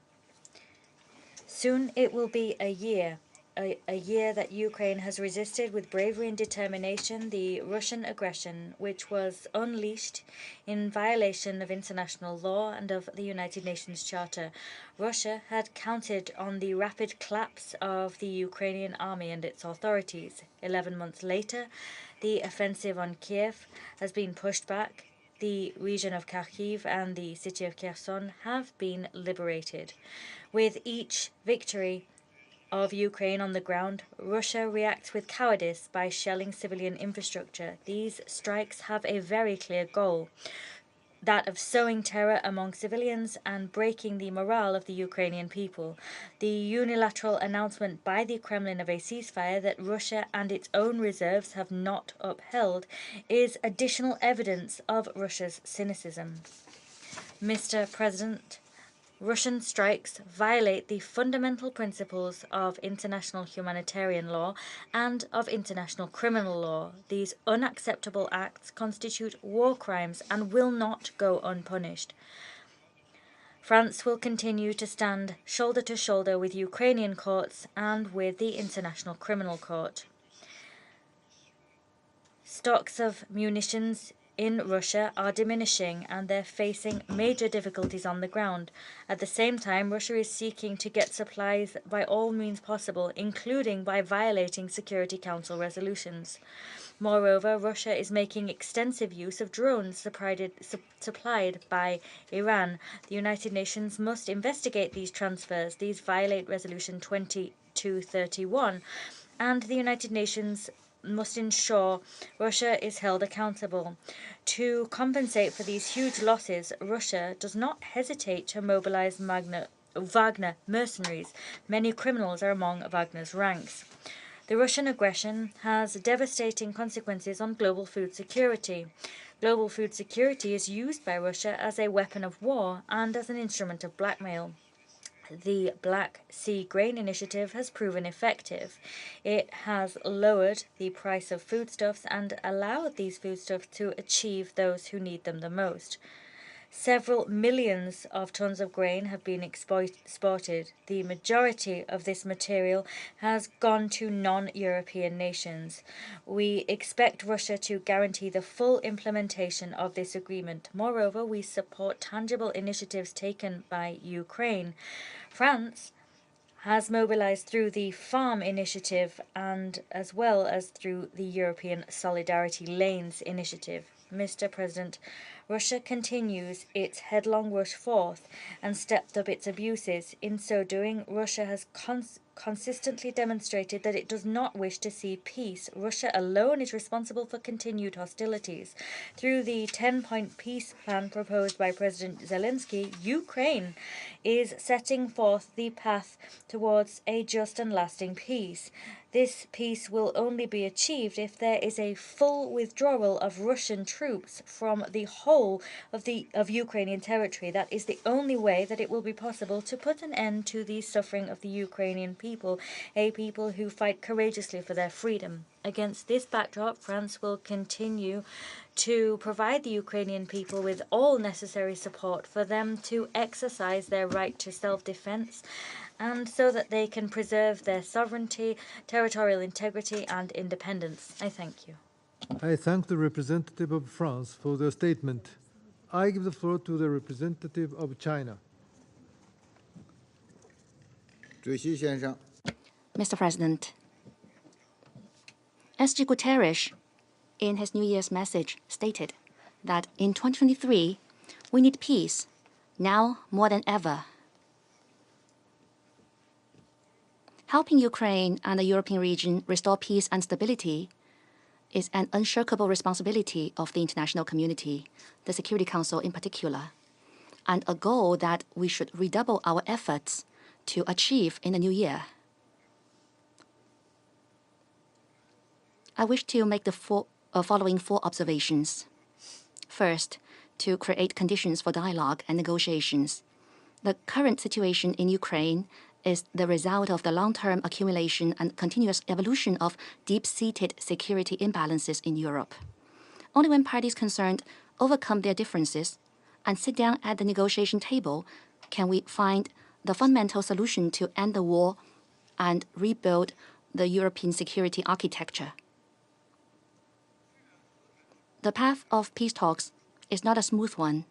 Soon it will be a year that Ukraine has resisted with bravery and determination the Russian aggression, which was unleashed in violation of international law and of the United Nations Charter. Russia had counted on the rapid collapse of the Ukrainian army and its authorities. 11 months later, the offensive on Kiev has been pushed back. The region of Kharkiv and the city of Kherson have been liberated. With each victory of Ukraine on the ground, Russia reacts with cowardice by shelling civilian infrastructure. These strikes have a very clear goal, that of sowing terror among civilians and breaking the morale of the Ukrainian people. The unilateral announcement by the Kremlin of a ceasefire that Russia and its own reserves have not upheld is additional evidence of Russia's cynicism. Mr. President, Russian strikes violate the fundamental principles of international humanitarian law and of international criminal law. These unacceptable acts constitute war crimes and will not go unpunished. France will continue to stand shoulder to shoulder with Ukrainian courts and with the International Criminal Court. Stocks of munitions in Russia are diminishing and they're facing major difficulties on the ground. At the same time, Russia is seeking to get supplies by all means possible, including by violating Security Council resolutions. Moreover, Russia is making extensive use of drones supplied by Iran. The United Nations must investigate these transfers. These violate Resolution 2231, and the United Nations must ensure Russia is held accountable. To compensate for these huge losses, Russia does not hesitate to mobilize Wagner mercenaries. Many criminals are among Wagner's ranks. The Russian aggression has devastating consequences on global food security. Global food security is used by Russia as a weapon of war and as an instrument of blackmail. The Black Sea Grain Initiative has proven effective. It has lowered the price of foodstuffs and allowed these foodstuffs to achieve those who need them the most. Several millions of tons of grain have been exported. The majority of this material has gone to non-European nations. We expect Russia to guarantee the full implementation of this agreement. Moreover, we support tangible initiatives taken by Ukraine. France has mobilized through the Farm Initiative and as well as through the European Solidarity Lanes Initiative. Mr. President, Russia continues its headlong rush forth and stepped up its abuses. In so doing, Russia has consistently demonstrated that it does not wish to see peace. Russia alone is responsible for continued hostilities. Through the 10-point peace plan proposed by President Zelensky, Ukraine is setting forth the path towards a just and lasting peace. This peace will only be achieved if there is a full withdrawal of Russian troops from the whole of Ukrainian territory. That is the only way that it will be possible to put an end to the suffering of the Ukrainian people, a people who fight courageously for their freedom. Against this backdrop, France will continue to provide the Ukrainian people with all necessary support for them to exercise their right to self-defense, and so that they can preserve their sovereignty, territorial integrity, and independence. I thank you. I thank the representative of France for their statement. I give the floor to the representative of China. 主席先生。 Mr. President, SG Guterres, in his New Year's message, stated that in 2023, we need peace, now more than ever. Helping Ukraine and the European region restore peace and stability is an unshakable responsibility of the international community, the Security Council in particular, and a goal that we should redouble our efforts to achieve in the new year. I wish to make the following four observations. First, to create conditions for dialogue and negotiations. The current situation in Ukraine is the result of the long-term accumulation and continuous evolution of deep-seated security imbalances in Europe. Only when parties concerned overcome their differences and sit down at the negotiation table can we find the fundamental solution to end the war and rebuild the European security architecture. The path of peace talks is not a smooth one,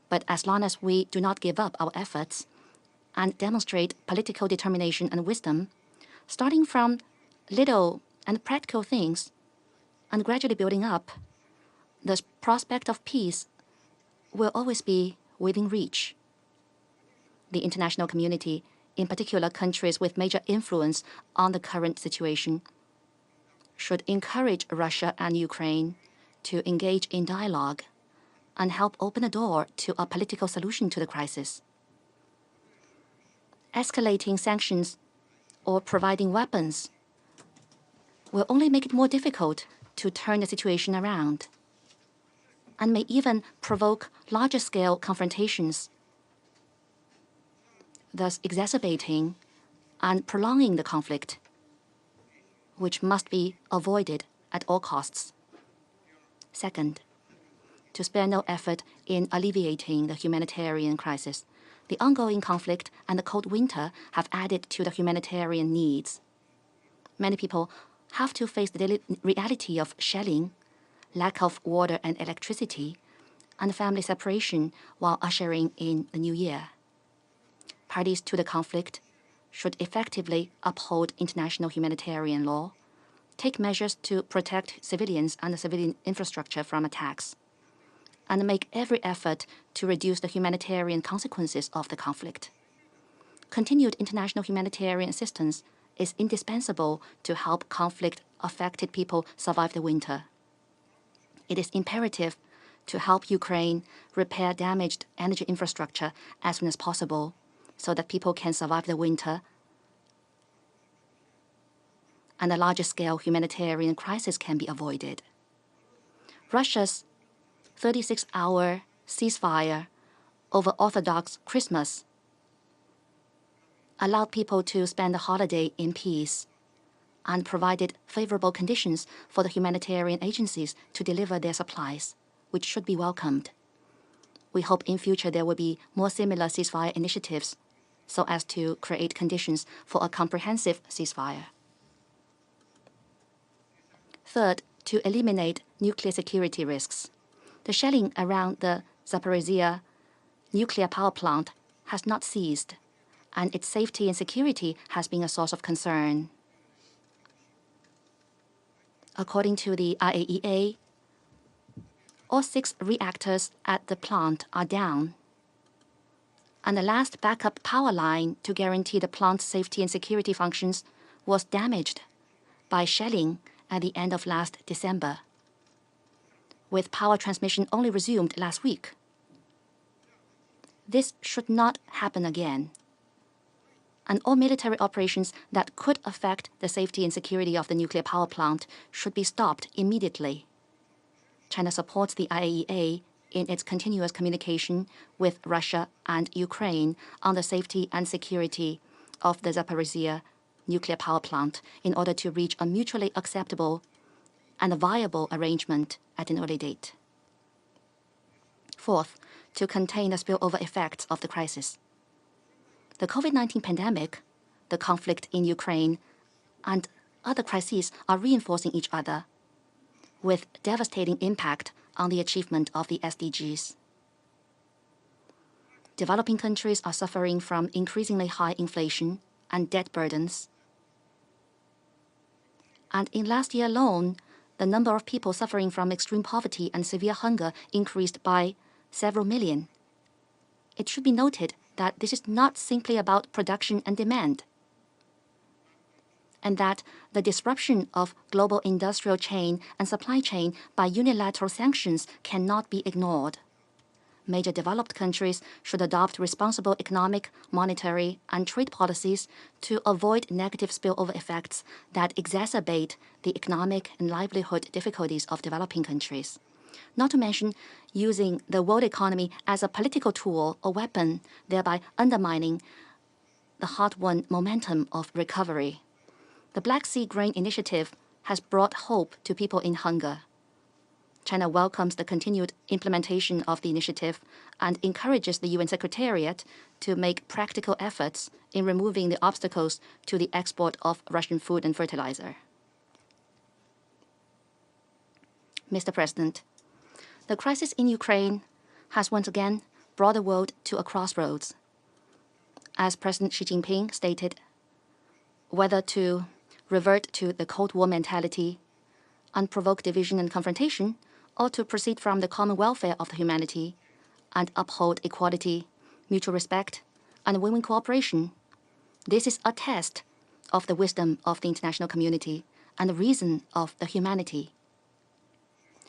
but as long as we do not give up our efforts and demonstrate political determination and wisdom, starting from little and practical things and gradually building up, the prospect of peace will always be within reach. The international community, in particular countries with major influence on the current situation, should encourage Russia and Ukraine to engage in dialogue and help open the door to a political solution to the crisis. Escalating sanctions or providing weapons will only make it more difficult to turn the situation around and may even provoke larger-scale confrontations, thus exacerbating and prolonging the conflict, which must be avoided at all costs. Second, to spare no effort in alleviating the humanitarian crisis. The ongoing conflict and the cold winter have added to the humanitarian needs. Many people have to face the daily reality of shelling, lack of water and electricity, and family separation while ushering in the new year. Parties to the conflict should effectively uphold international humanitarian law, take measures to protect civilians and the civilian infrastructure from attacks, and make every effort to reduce the humanitarian consequences of the conflict. Continued international humanitarian assistance is indispensable to help conflict-affected people survive the winter. It is imperative to help Ukraine repair damaged energy infrastructure as soon as possible so that people can survive the winter and a larger-scale humanitarian crisis can be avoided. Russia's 36-hour ceasefire over Orthodox Christmas allowed people to spend the holiday in peace and provided favorable conditions for the humanitarian agencies to deliver their supplies, which should be welcomed. We hope in future there will be more similar ceasefire initiatives so as to create conditions for a comprehensive ceasefire. Third, to eliminate nuclear security risks. The shelling around the Zaporizhia nuclear power plant has not ceased, and its safety and security has been a source of concern. According to the IAEA, all 6 reactors at the plant are down, and the last backup power line to guarantee the plant's safety and security functions was damaged by shelling at the end of last December, with power transmission only resumed last week. This should not happen again, and all military operations that could affect the safety and security of the nuclear power plant should be stopped immediately. China supports the IAEA in its continuous communication with Russia and Ukraine on the safety and security of the Zaporizhzhia nuclear power plant in order to reach a mutually acceptable and a viable arrangement at an early date. Fourth, to contain the spillover effects of the crisis. The COVID-19 pandemic, the conflict in Ukraine, and other crises are reinforcing each other, with devastating impact on the achievement of the SDGs. Developing countries are suffering from increasingly high inflation and debt burdens. And in last year alone, the number of people suffering from extreme poverty and severe hunger increased by several million. It should be noted that this is not simply about production and demand, and that the disruption of global industrial chain and supply chain by unilateral sanctions cannot be ignored. Major developed countries should adopt responsible economic, monetary, and trade policies to avoid negative spillover effects that exacerbate the economic and livelihood difficulties of developing countries. Not to mention using the world economy as a political tool or weapon, thereby undermining the hard-won momentum of recovery. The Black Sea Grain Initiative has brought hope to people in hunger. China welcomes the continued implementation of the initiative and encourages the UN Secretariat to make practical efforts in removing the obstacles to the export of Russian food and fertilizer. Mr. President, the crisis in Ukraine has once again brought the world to a crossroads. As President Xi Jinping stated, whether to revert to the Cold War mentality, unprovoked division and confrontation, or to proceed from the common welfare of the humanity and uphold equality, mutual respect, and win-win cooperation. This is a test of the wisdom of the international community and the reason of the humanity.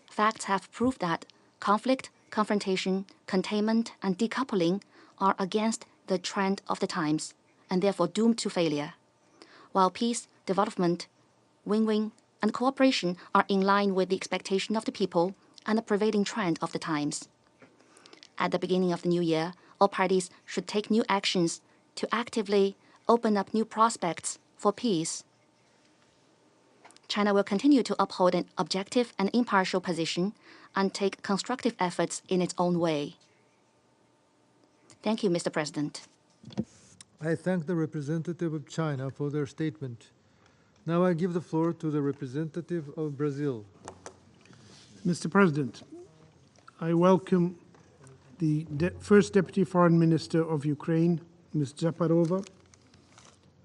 Facts have proved that conflict, confrontation, containment, and decoupling are against the trend of the times and therefore doomed to failure, while peace, development, win-win, and cooperation are in line with the expectation of the people and the prevailing trend of the times. At the beginning of the new year, all parties should take new actions to actively open up new prospects for peace. China will continue to uphold an objective and impartial position and take constructive efforts in its own way. Thank you, Mr. President. I thank the representative of China for their statement. Now I give the floor to the representative of Brazil. Mr. President, I welcome the First Deputy Foreign Minister of Ukraine, Ms. Zaparova,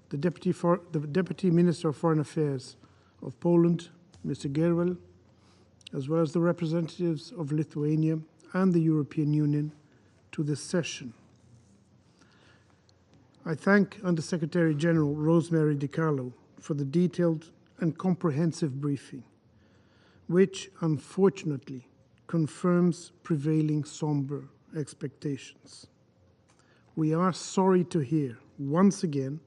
the Deputy Minister of Foreign Affairs of Poland, Mr. Gerwel, as well as the representatives of Lithuania and the European Union to this session. I thank Under-Secretary General Rosemary DiCarlo for the detailed and comprehensive briefing, which unfortunately confirms prevailing somber expectations. We are sorry to hear, once again,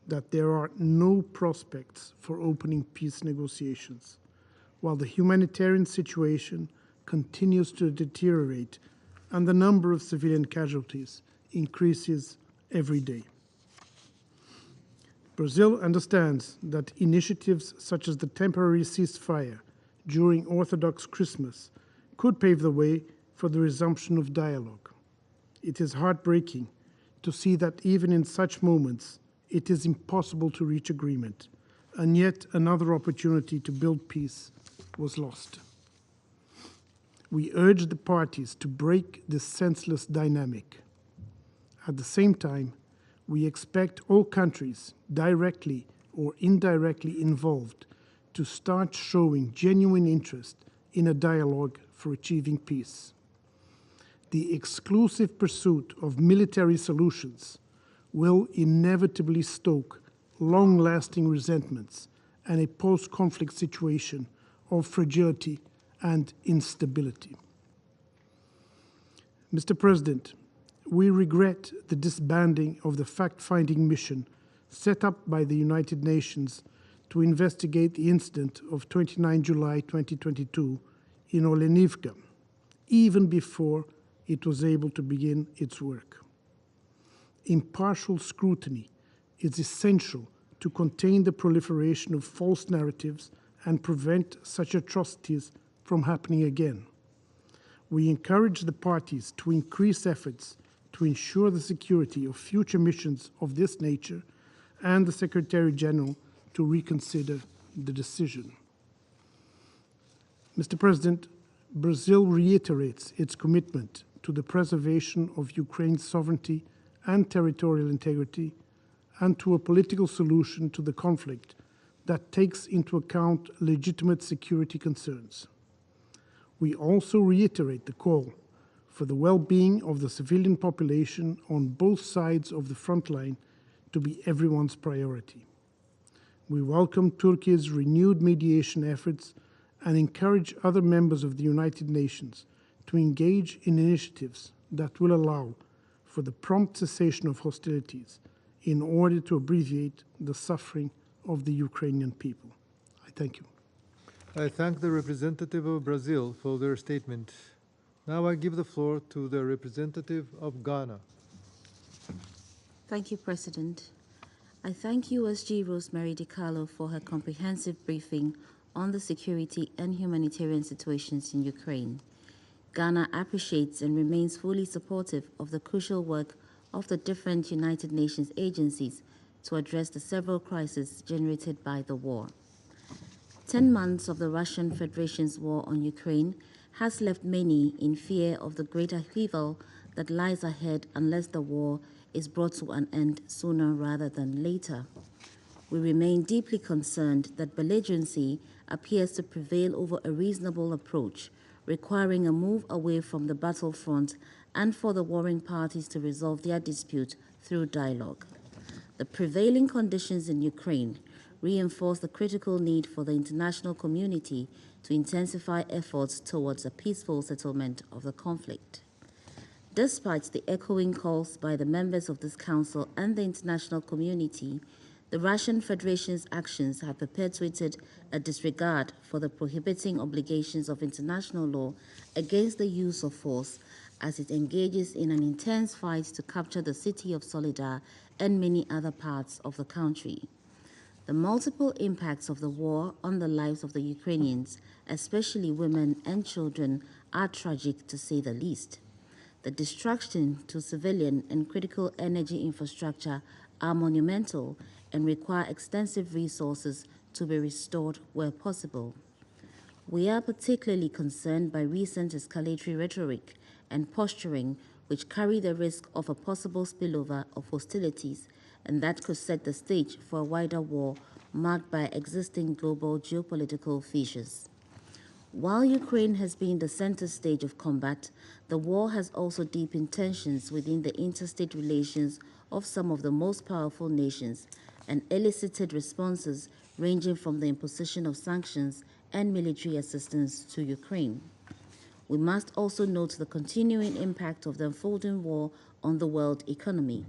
that there are no prospects for opening peace negotiations, while the humanitarian situation continues to deteriorate and the number of civilian casualties increases every day. Brazil understands that initiatives such as the temporary ceasefire during Orthodox Christmas could pave the way for the resumption of dialogue. It is heartbreaking to see that even in such moments, it is impossible to reach agreement, and yet another opportunity to build peace was lost. We urge the parties to break this senseless dynamic. At the same time, we expect all countries, directly or indirectly involved, to start showing genuine interest in a dialogue for achieving peace. The exclusive pursuit of military solutions will inevitably stoke long-lasting resentments and a post-conflict situation of fragility and instability. Mr. President, we regret the disbanding of the fact-finding mission set up by the United Nations to investigate the incident of 29 July 2022 in Olenivka, even before it was able to begin its work. Impartial scrutiny is essential to contain the proliferation of false narratives and prevent such atrocities from happening again. We encourage the parties to increase efforts to ensure the security of future missions of this nature and the Secretary General to reconsider the decision. Mr. President, Brazil reiterates its commitment to the preservation of Ukraine's sovereignty and territorial integrity and to a political solution to the conflict that takes into account legitimate security concerns. We also reiterate the call for the well-being of the civilian population on both sides of the front line to be everyone's priority. We welcome Turkey's renewed mediation efforts and encourage other members of the United Nations to engage in initiatives that will allow for the prompt cessation of hostilities in order to abbreviate the suffering of the Ukrainian people. I thank you. I thank the representative of Brazil for their statement. Now I give the floor to the representative of Ghana. Thank you, President. I thank USG Rosemary DiCarlo for her comprehensive briefing on the security and humanitarian situations in Ukraine. Ghana appreciates and remains fully supportive of the crucial work of the different United Nations agencies to address the several crises generated by the war. 10 months of the Russian Federation's war on Ukraine has left many in fear of the great upheaval that lies ahead unless the war is brought to an end sooner rather than later. We remain deeply concerned that belligerency appears to prevail over a reasonable approach, requiring a move away from the battlefront and for the warring parties to resolve their dispute through dialogue. The prevailing conditions in Ukraine reinforce the critical need for the international community to intensify efforts towards a peaceful settlement of the conflict. Despite the echoing calls by the members of this council and the international community, the Russian Federation's actions have perpetuated a disregard for the prohibiting obligations of international law against the use of force as it engages in an intense fight to capture the city of Solidar and many other parts of the country. The multiple impacts of the war on the lives of the Ukrainians, especially women and children, are tragic to say the least. The destruction to civilian and critical energy infrastructure are monumental and require extensive resources to be restored where possible. We are particularly concerned by recent escalatory rhetoric and posturing which carry the risk of a possible spillover of hostilities and that could set the stage for a wider war marked by existing global geopolitical fissures. While Ukraine has been the center stage of combat, the war has also deepened tensions within the interstate relations of some of the most powerful nations and elicited responses ranging from the imposition of sanctions and military assistance to Ukraine. We must also note the continuing impact of the unfolding war on the world economy.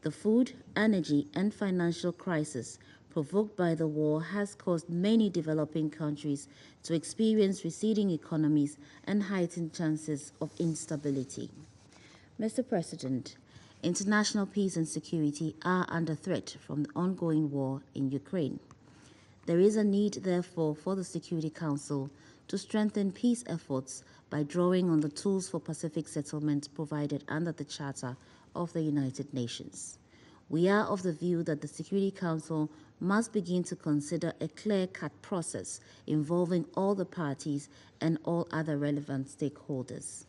The food, energy, and financial crisis provoked by the war has caused many developing countries to experience receding economies and heightened chances of instability. Mr. President, international peace and security are under threat from the ongoing war in Ukraine. There is a need, therefore, for the Security Council to strengthen peace efforts by drawing on the tools for pacific settlement provided under the Charter of the United Nations. We are of the view that the Security Council must begin to consider a clear-cut process involving all the parties and all other relevant stakeholders.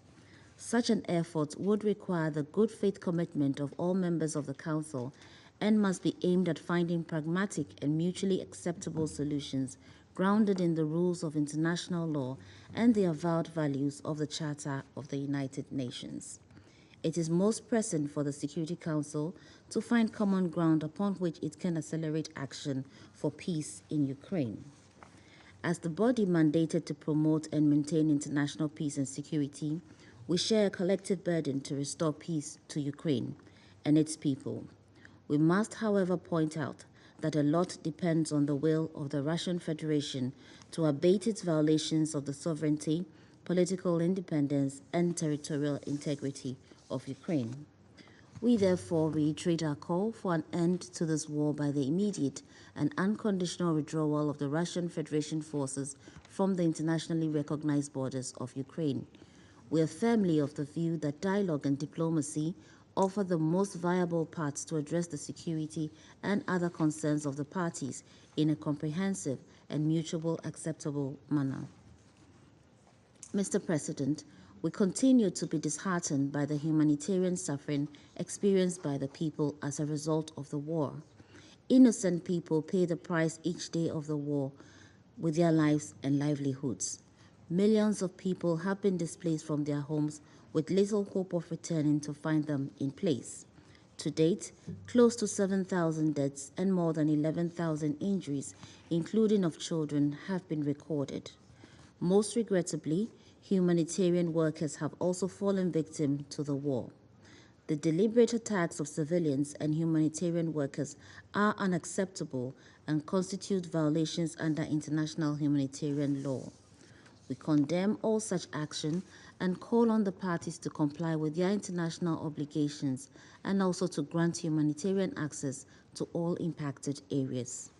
Such an effort would require the good faith commitment of all members of the Council and must be aimed at finding pragmatic and mutually acceptable solutions grounded in the rules of international law and the avowed values of the Charter of the United Nations. It is most pressing for the Security Council to find common ground upon which it can accelerate action for peace in Ukraine. As the body mandated to promote and maintain international peace and security, we share a collective burden to restore peace to Ukraine and its people. We must, however, point out that a lot depends on the will of the Russian Federation to abate its violations of the sovereignty, political independence, and territorial integrity of Ukraine. We therefore reiterate our call for an end to this war by the immediate and unconditional withdrawal of the Russian Federation forces from the internationally recognized borders of Ukraine. We are firmly of the view that dialogue and diplomacy offer the most viable paths to address the security and other concerns of the parties in a comprehensive and mutually acceptable manner. Mr. President, we continue to be disheartened by the humanitarian suffering experienced by the people as a result of the war. Innocent people pay the price each day of the war with their lives and livelihoods. Millions of people have been displaced from their homes with little hope of returning to find them in place. To date, close to 7,000 deaths and more than 11,000 injuries, including of children, have been recorded. Most regrettably, humanitarian workers have also fallen victim to the war. The deliberate attacks of civilians and humanitarian workers are unacceptable and constitute violations under international humanitarian law. We condemn all such action and call on the parties to comply with their international obligations and also to grant humanitarian access to all impacted areas.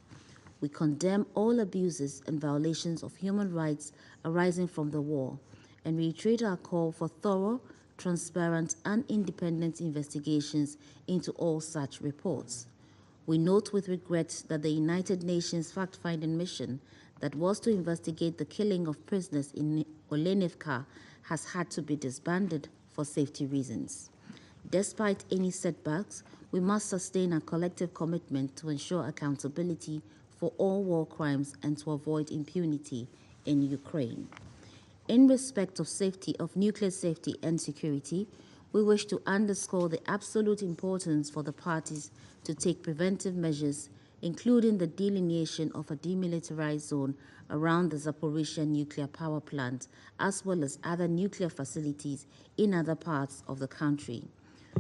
We condemn all abuses and violations of human rights arising from the war and reiterate our call for thorough, transparent, and independent investigations into all such reports. We note with regret that the United Nations fact-finding mission that was to investigate the killing of prisoners in Olenivka has had to be disbanded for safety reasons. Despite any setbacks, we must sustain our collective commitment to ensure accountability for all war crimes and to avoid impunity in Ukraine. In respect of safety, of nuclear safety and security, we wish to underscore the absolute importance for the parties to take preventive measures, including the delineation of a demilitarized zone around the Zaporizhzhia nuclear power plant, as well as other nuclear facilities in other parts of the country.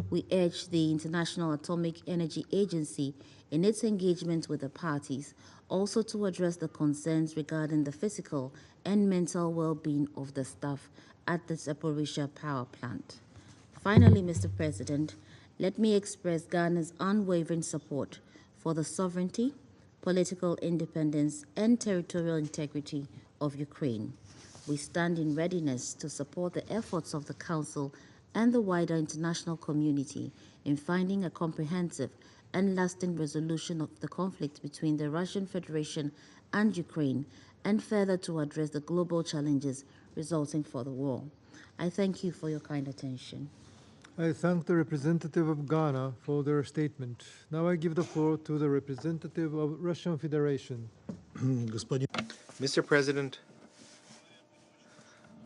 We urge the International Atomic Energy Agency in its engagement with the parties also to address the concerns regarding the physical and mental well-being of the staff at the Zaporizhzhia power plant. Finally, Mr. President, let me express Ghana's unwavering support for the sovereignty, political independence, and territorial integrity of Ukraine. We stand in readiness to support the efforts of the Council and the wider international community in finding a comprehensive and lasting resolution of the conflict between the Russian Federation and Ukraine, and further to address the global challenges resulting from the war. I thank you for your kind attention. I thank the representative of Ghana for their statement. Now I give the floor to the representative of Russian Federation. Mr. President,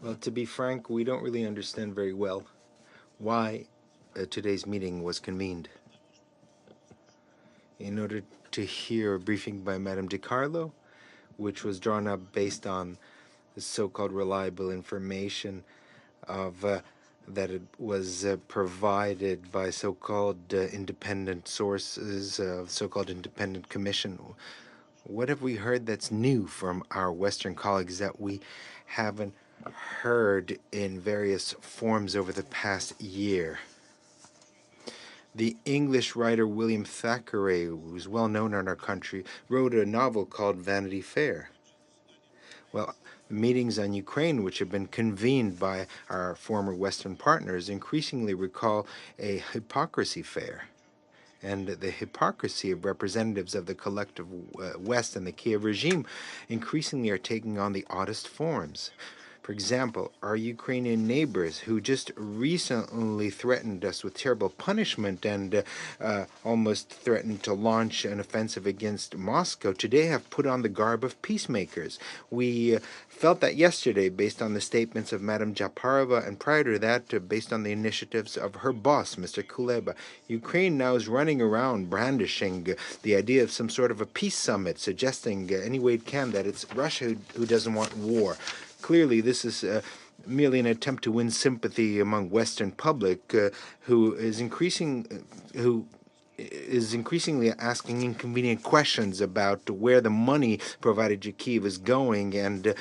well, to be frank, we don't really understand very well why today's meeting was convened. In order to hear a briefing by Madame DiCarlo, which was drawn up based on the so-called reliable information of that it was provided by so-called independent sources, so-called independent commission. What have we heard that's new from our Western colleagues that we haven't heard in various forms over the past year? The English writer William Thackeray, who's well known in our country, wrote a novel called Vanity Fair. Well, meetings on Ukraine, which have been convened by our former Western partners, increasingly recall a hypocrisy fair. And the hypocrisy of representatives of the collective West and the Kiev regime increasingly are taking on the oddest forms. For example, our Ukrainian neighbors, who just recently threatened us with terrible punishment and almost threatened to launch an offensive against Moscow, today have put on the garb of peacemakers. We felt that yesterday based on the statements of Madam Japarova, and prior to that, based on the initiatives of her boss, Mr. Kuleba. Ukraine now is running around brandishing the idea of some sort of a peace summit, suggesting any way it can that it's Russia who doesn't want war. Clearly, this is merely an attempt to win sympathy among Western public, who is increasingly asking inconvenient questions about where the money provided to Kyiv is going, and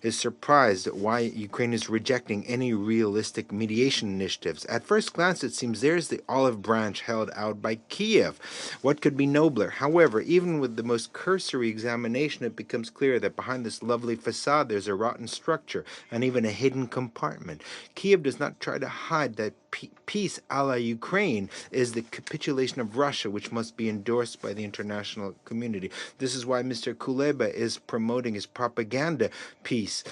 is surprised why Ukraine is rejecting any realistic mediation initiatives. At first glance, it seems there's the olive branch held out by Kyiv. What could be nobler? However, even with the most cursory examination, it becomes clear that behind this lovely facade, there's a rotten structure and even a hidden compartment. Kyiv does not try to hide that peace a la Ukraine is the capitulation of Russia, which must be endorsed by the international community. This is why Mr. Kuleba is promoting his propaganda peace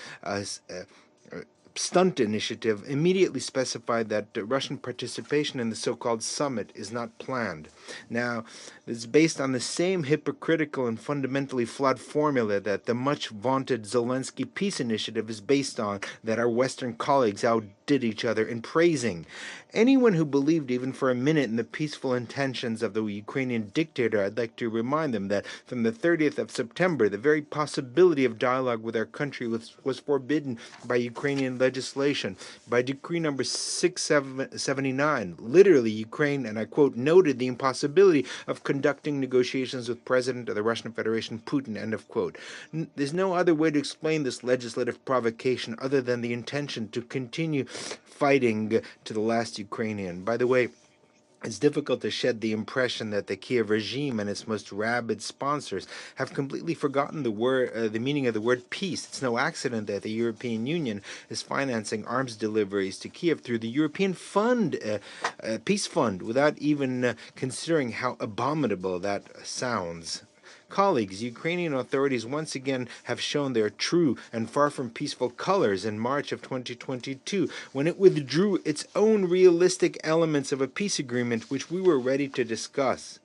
stunt initiative, immediately specified that Russian participation in the so-called summit is not planned. Now, it's based on the same hypocritical and fundamentally flawed formula that the much vaunted Zelensky peace initiative is based on, that our Western colleagues outdid each other in praising. Anyone who believed even for a minute in the peaceful intentions of the Ukrainian dictator, I'd like to remind them that from the 30th of September, the very possibility of dialogue with our country was forbidden by Ukrainian legislation. By decree number 679, literally Ukraine, and I quote, noted the impossibility of conducting negotiations with President of the Russian Federation, Putin, end of quote. There's no other way to explain this legislative provocation other than the intention to continue fighting to the last Ukrainian. By the way, it's difficult to shed the impression that the Kiev regime and its most rabid sponsors have completely forgotten the meaning of the word peace. It's no accident that the European Union is financing arms deliveries to Kiev through the European Peace Fund, without even considering how abominable that sounds. Colleagues, Ukrainian authorities once again have shown their true and far from peaceful colors in March of 2022, when it withdrew its own realistic elements of a peace agreement which we were ready to discuss.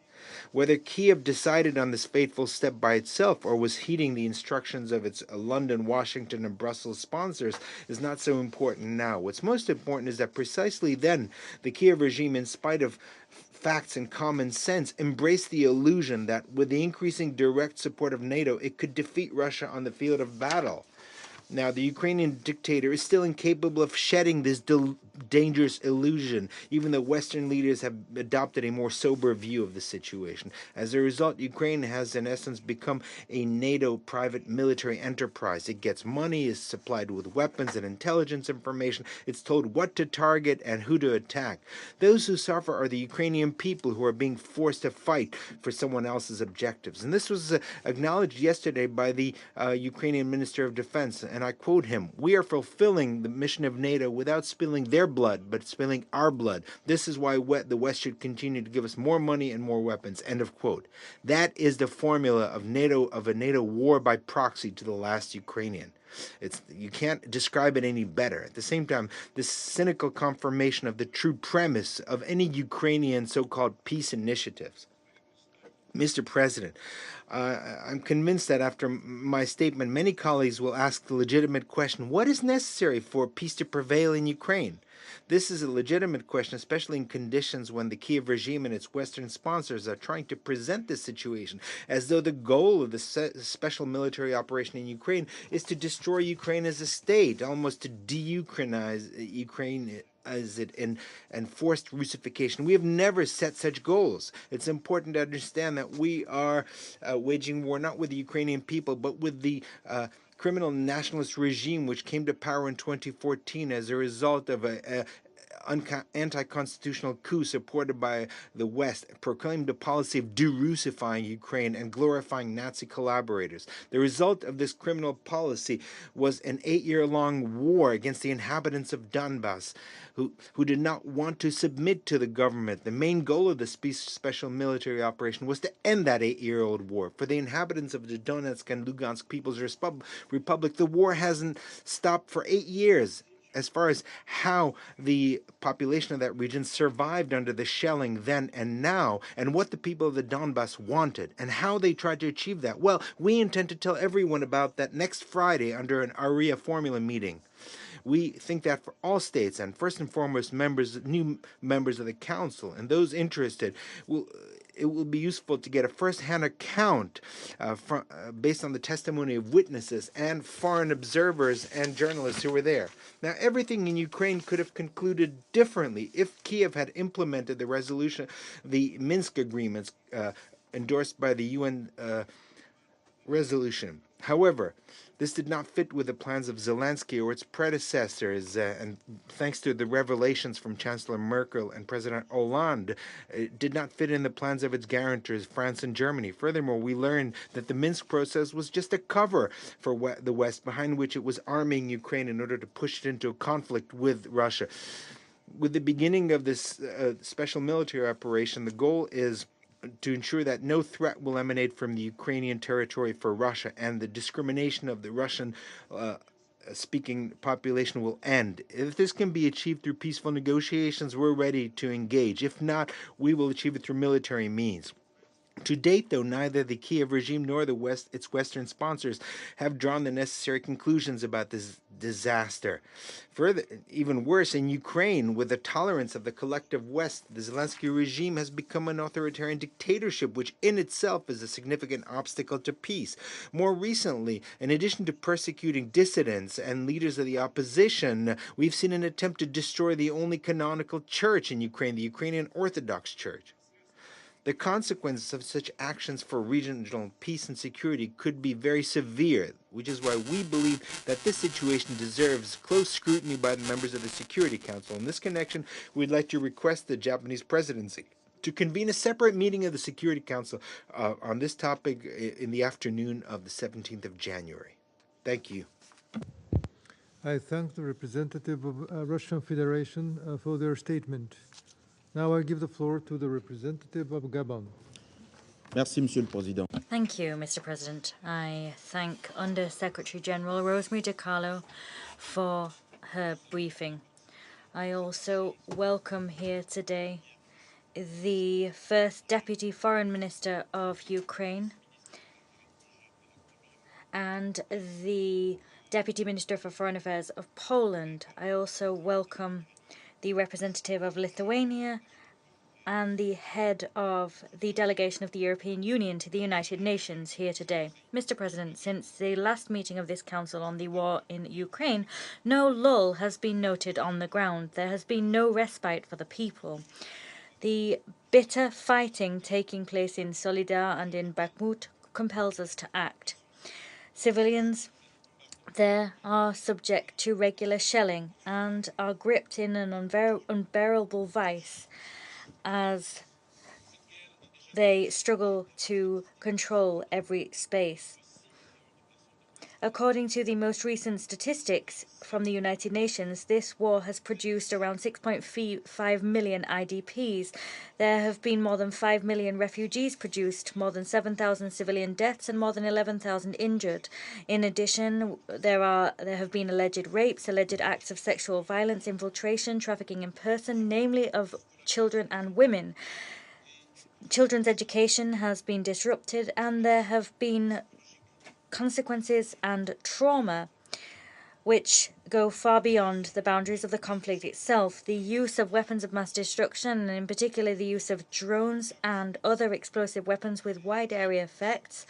Whether Kiev decided on this fateful step by itself or was heeding the instructions of its London, Washington, and Brussels sponsors is not so important now. What's most important is that precisely then, the Kiev regime, in spite of facts and common sense, embraced the illusion that with the increasing direct support of NATO, it could defeat Russia on the field of battle. Now, the Ukrainian dictator is still incapable of shedding this dangerous illusion, even though Western leaders have adopted a more sober view of the situation. As a result, Ukraine has, in essence, become a NATO private military enterprise. It gets money, is supplied with weapons and intelligence information, it's told what to target and who to attack. Those who suffer are the Ukrainian people, who are being forced to fight for someone else's objectives. And this was acknowledged yesterday by the Ukrainian Minister of Defense, and I quote him, "We are fulfilling the mission of NATO without spilling their blood, but spilling our blood. This is why the West should continue to give us more money and more weapons," end of quote. That is the formula of a NATO war by proxy to the last Ukrainian. You can't describe it any better. At the same time, this cynical confirmation of the true premise of any Ukrainian so-called peace initiatives. Mr. President, I'm convinced that after my statement, many colleagues will ask the legitimate question, what is necessary for peace to prevail in Ukraine? This is a legitimate question, especially in conditions when the Kiev regime and its Western sponsors are trying to present this situation as though the goal of the special military operation in Ukraine is to destroy Ukraine as a state, almost to de-Ukrainize Ukraine as it and forced Russification. We have never set such goals. It's important to understand that we are waging war not with the Ukrainian people, but with the criminal nationalist regime which came to power in 2014 as a result of anti-constitutional coup supported by the West proclaimed a policy of de-Russifying Ukraine and glorifying Nazi collaborators. The result of this criminal policy was an 8-year-long war against the inhabitants of Donbass, who did not want to submit to the government. The main goal of the special military operation was to end that 8-year-old war. For the inhabitants of the Donetsk and Lugansk People's Republic, the war hasn't stopped for 8 years. As far as how the population of that region survived under the shelling then and now, and what the people of the Donbass wanted, and how they tried to achieve that, well, we intend to tell everyone about that next Friday under an ARIA formula meeting. We think that for all states, and first and foremost new members of the Council, and those interested, it will be useful to get a first-hand account based on the testimony of witnesses and foreign observers and journalists who were there. Now, everything in Ukraine could have concluded differently if Kiev had implemented the resolution, the Minsk agreements endorsed by the UN resolution. However, this did not fit with the plans of Zelensky or its predecessors, and thanks to the revelations from Chancellor Merkel and President Hollande, it did not fit in the plans of its guarantors, France and Germany. Furthermore, we learned that the Minsk process was just a cover for the West, behind which it was arming Ukraine in order to push it into a conflict with Russia. With the beginning of this special military operation, the goal is to ensure that no threat will emanate from the Ukrainian territory for Russia, and the discrimination of the Russian speaking population will end. If this can be achieved through peaceful negotiations, we're ready to engage. If not, we will achieve it through military means. To date, though, neither the Kiev regime nor its Western sponsors have drawn the necessary conclusions about this disaster. Further, even worse, in Ukraine, with the tolerance of the collective West, the Zelensky regime has become an authoritarian dictatorship, which in itself is a significant obstacle to peace. More recently, in addition to persecuting dissidents and leaders of the opposition, we've seen an attempt to destroy the only canonical church in Ukraine, the Ukrainian Orthodox Church. The consequences of such actions for regional peace and security could be very severe, which is why we believe that this situation deserves close scrutiny by the members of the Security Council. In this connection, we'd like to request the Japanese presidency to convene a separate meeting of the Security Council on this topic in the afternoon of the 17th of January. Thank you. I thank the representative of Russian Federation for their statement. Now I give the floor to the representative of Gabon. Merci, Monsieur le Président. Thank you, Mr. President. I thank Under Secretary General Rosemary DiCarlo for her briefing. I also welcome here today the First Deputy Foreign Minister of Ukraine and the Deputy Minister for Foreign Affairs of Poland. I also welcome the representative of Lithuania and the head of the delegation of the European Union to the United Nations here today. Mr. President, since the last meeting of this Council on the war in Ukraine, no lull has been noted on the ground. There has been no respite for the people. The bitter fighting taking place in Solidar and in Bakhmut compels us to act. Civilians there are subject to regular shelling and are gripped in an unbearable vice as they struggle to control every space. According to the most recent statistics from the United Nations, this war has produced around 6.5 million IDPs. There have been more than 5 million refugees produced, more than 7,000 civilian deaths, and more than 11,000 injured. In addition, there have been alleged rapes, alleged acts of sexual violence, infiltration, trafficking in person, namely of children and women. Children's education has been disrupted, and there have been consequences and trauma which go far beyond the boundaries of the conflict itself. The use of weapons of mass destruction, and in particular the use of drones and other explosive weapons with wide area effects,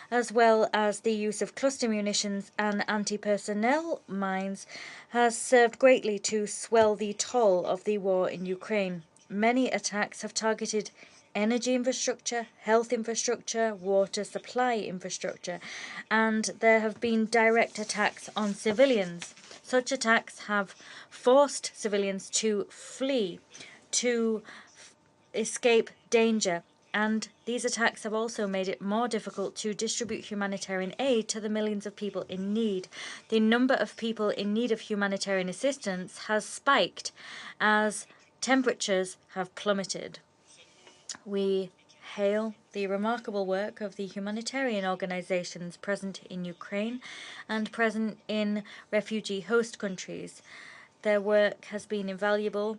as well as the use of cluster munitions and anti-personnel mines, has served greatly to swell the toll of the war in Ukraine. Many attacks have targeted energy infrastructure, health infrastructure, water supply infrastructure, and there have been direct attacks on civilians. Such attacks have forced civilians to flee, to escape danger, and these attacks have also made it more difficult to distribute humanitarian aid to the millions of people in need. The number of people in need of humanitarian assistance has spiked as temperatures have plummeted. We hail the remarkable work of the humanitarian organizations present in Ukraine and present in refugee host countries. Their work has been invaluable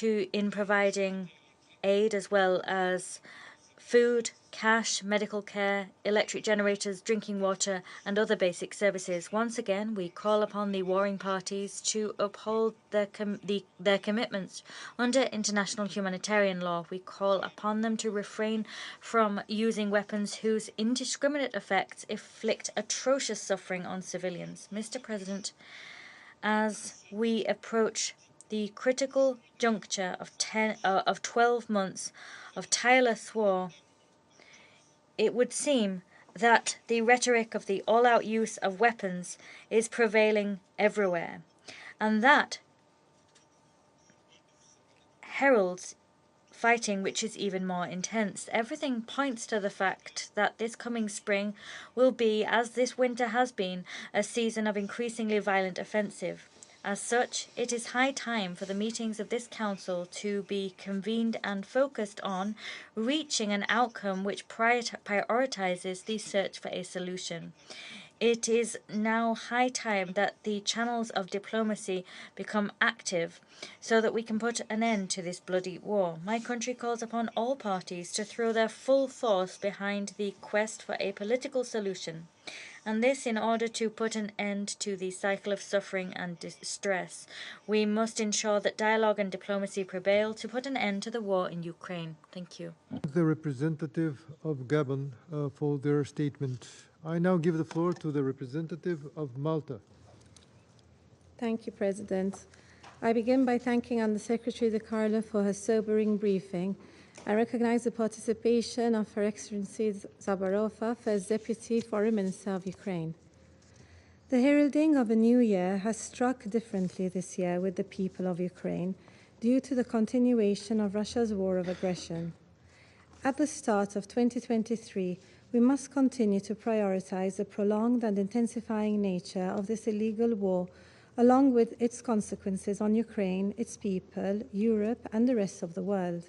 in providing aid as well as food, cash, medical care, electric generators, drinking water, and other basic services. Once again, we call upon the warring parties to uphold their commitments under international humanitarian law. We call upon them to refrain from using weapons whose indiscriminate effects inflict atrocious suffering on civilians. Mr. President, as we approach the critical juncture of 12 months of tireless war, it would seem that the rhetoric of the all-out use of weapons is prevailing everywhere, and that heralds fighting which is even more intense. Everything points to the fact that this coming spring will be, as this winter has been, a season of increasingly violent offensive. As such, it is high time for the meetings of this Council to be convened and focused on reaching an outcome which prioritizes the search for a solution. It is now high time that the channels of diplomacy become active so that we can put an end to this bloody war. My country calls upon all parties to throw their full force behind the quest for a political solution, and this in order to put an end to the cycle of suffering and distress. We must ensure that dialogue and diplomacy prevail to put an end to the war in Ukraine. Thank you. The representative of Gabon for their statement. I now give the floor to the representative of Malta. Thank you, President. I begin by thanking Undersecretary De Carlo for her sobering briefing. I recognize the participation of Her Excellency Zabarova, First Deputy Foreign Minister of Ukraine. The heralding of a new year has struck differently this year with the people of Ukraine due to the continuation of Russia's war of aggression. At the start of 2023, we must continue to prioritize the prolonged and intensifying nature of this illegal war, along with its consequences on Ukraine, its people, Europe, and the rest of the world.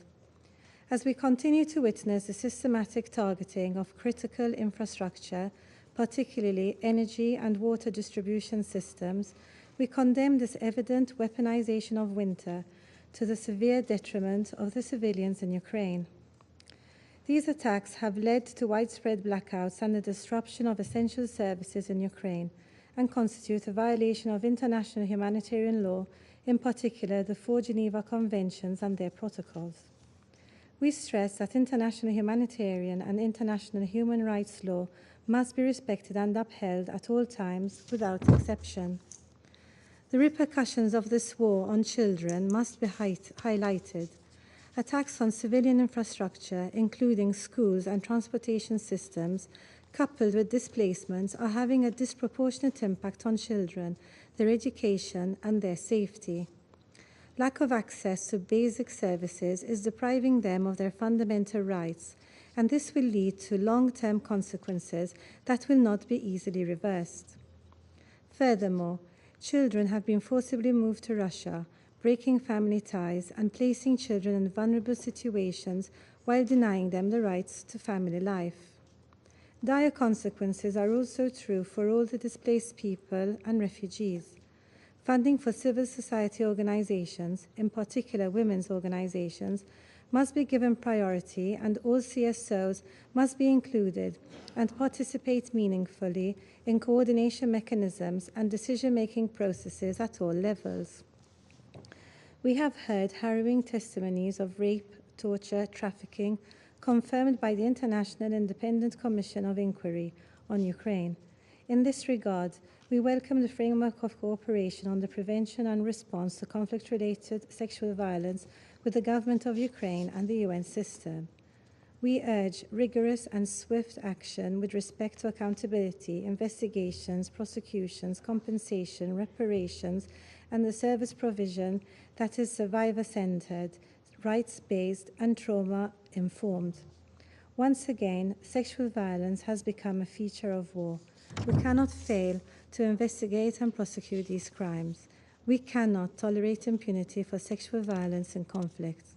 As we continue to witness the systematic targeting of critical infrastructure, particularly energy and water distribution systems, we condemn this evident weaponization of winter to the severe detriment of the civilians in Ukraine. These attacks have led to widespread blackouts and the disruption of essential services in Ukraine and constitute a violation of international humanitarian law, in particular the 4 Geneva Conventions and their protocols. We stress that international humanitarian and international human rights law must be respected and upheld at all times without exception. The repercussions of this war on children must be highlighted. Attacks on civilian infrastructure, including schools and transportation systems, coupled with displacements, are having a disproportionate impact on children, their education, and their safety. Lack of access to basic services is depriving them of their fundamental rights, and this will lead to long-term consequences that will not be easily reversed. Furthermore, children have been forcibly moved to Russia, breaking family ties and placing children in vulnerable situations while denying them the rights to family life. Dire consequences are also true for all the displaced people and refugees. Funding for civil society organizations, in particular women's organizations, must be given priority, and all CSOs must be included and participate meaningfully in coordination mechanisms and decision-making processes at all levels. We have heard harrowing testimonies of rape, torture, trafficking, confirmed by the International Independent Commission of Inquiry on Ukraine. In this regard, we welcome the framework of cooperation on the prevention and response to conflict-related sexual violence with the government of Ukraine and the UN system. We urge rigorous and swift action with respect to accountability, investigations, prosecutions, compensation, reparations, and the service provision that is survivor-centered, rights-based, and trauma-informed. Once again, sexual violence has become a feature of war. We cannot fail to investigate and prosecute these crimes. We cannot tolerate impunity for sexual violence in conflicts.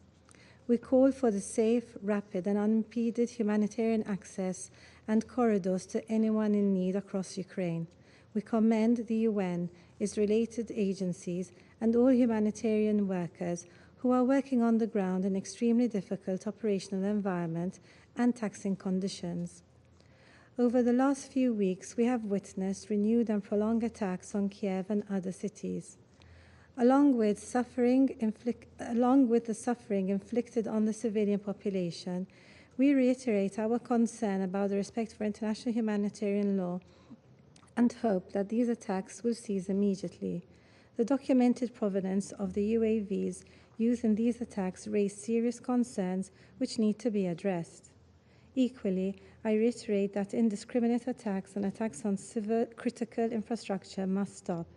We call for the safe, rapid, and unimpeded humanitarian access and corridors to anyone in need across Ukraine. We commend the UN, its related agencies, and all humanitarian workers who are working on the ground in extremely difficult operational environment and taxing conditions. Over the last few weeks, we have witnessed renewed and prolonged attacks on Kiev and other cities. Along with the suffering inflicted on the civilian population, we reiterate our concern about the respect for international humanitarian law and hope that these attacks will cease immediately. The documented provenance of the UAVs used in these attacks raise serious concerns which need to be addressed. Equally, I reiterate that indiscriminate attacks and attacks on civil critical infrastructure must stop.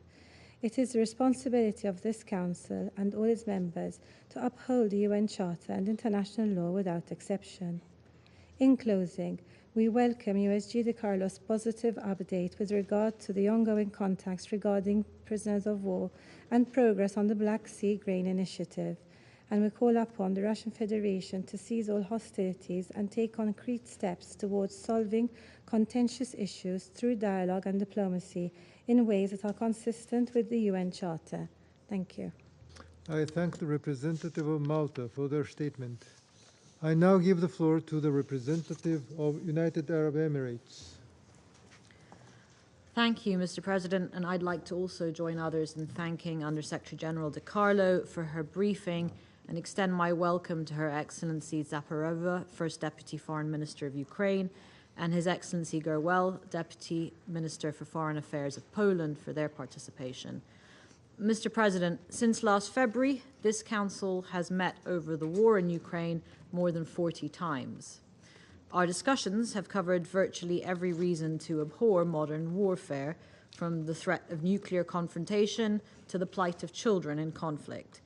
It is the responsibility of this Council and all its members to uphold the UN Charter and international law without exception. In closing, we welcome USG De Carlos' positive update with regard to the ongoing contacts regarding prisoners of war and progress on the Black Sea Grain Initiative, and we call upon the Russian Federation to cease all hostilities and take concrete steps towards solving contentious issues through dialogue and diplomacy in ways that are consistent with the UN Charter. Thank you. I thank the representative of Malta for their statement. I now give the floor to the representative of United Arab Emirates. Thank you, Mr. President, and I'd like to also join others in thanking Under-Secretary General De Carlo for her briefing and extend my welcome to Her Excellency Zaparova, First Deputy Foreign Minister of Ukraine, and His Excellency Gerwel, Deputy Minister for Foreign Affairs of Poland, for their participation. Mr. President, since last February, this Council has met over the war in Ukraine more than 40 times. Our discussions have covered virtually every reason to abhor modern warfare, from the threat of nuclear confrontation to the plight of children in conflict.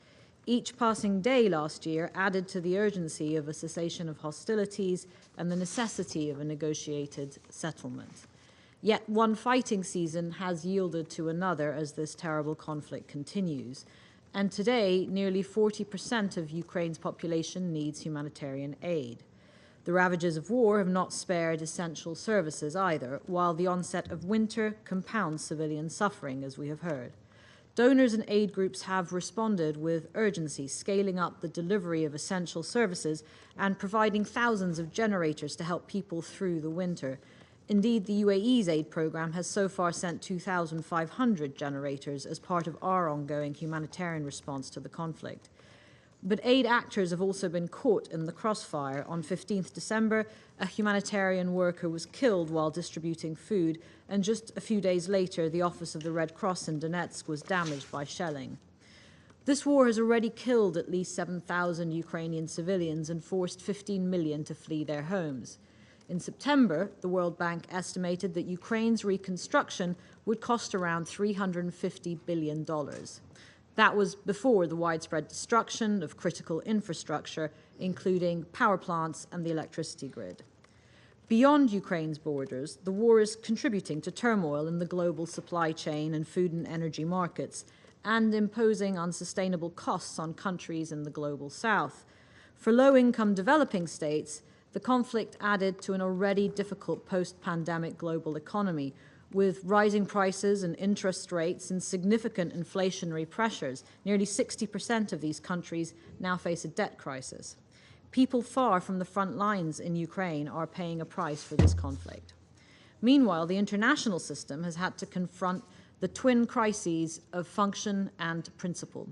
Each passing day last year added to the urgency of a cessation of hostilities and the necessity of a negotiated settlement. Yet one fighting season has yielded to another as this terrible conflict continues. And today, nearly 40% of Ukraine's population needs humanitarian aid. The ravages of war have not spared essential services either, while the onset of winter compounds civilian suffering, as we have heard. Donors and aid groups have responded with urgency, scaling up the delivery of essential services and providing thousands of generators to help people through the winter. Indeed, the UAE's aid program has so far sent 2,500 generators as part of our ongoing humanitarian response to the conflict. But aid actors have also been caught in the crossfire. On 15th December, a humanitarian worker was killed while distributing food, and just a few days later, the office of the Red Cross in Donetsk was damaged by shelling. This war has already killed at least 7,000 Ukrainian civilians and forced 15 million to flee their homes. In September, the World Bank estimated that Ukraine's reconstruction would cost around $350 billion. That was before the widespread destruction of critical infrastructure, including power plants and the electricity grid. Beyond Ukraine's borders, the war is contributing to turmoil in the global supply chain and food and energy markets, and imposing unsustainable costs on countries in the global south. For low-income developing states, the conflict added to an already difficult post-pandemic global economy, with rising prices and interest rates and significant inflationary pressures. Nearly 60% of these countries now face a debt crisis. People far from the front lines in Ukraine are paying a price for this conflict. Meanwhile, the international system has had to confront the twin crises of function and principle.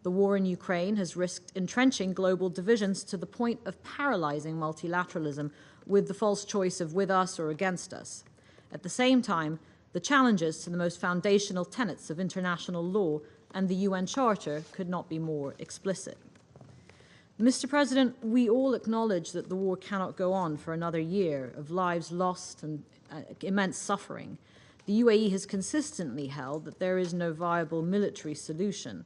The war in Ukraine has risked entrenching global divisions to the point of paralyzing multilateralism with the false choice of with us or against us. At the same time, the challenges to the most foundational tenets of international law and the UN Charter could not be more explicit. Mr. President, we all acknowledge that the war cannot go on for another year of lives lost and immense suffering. The UAE has consistently held that there is no viable military solution.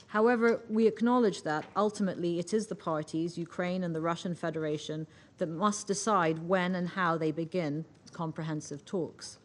However, we acknowledge that ultimately it is the parties, Ukraine and the Russian Federation, that must decide when and how they begin comprehensive talks.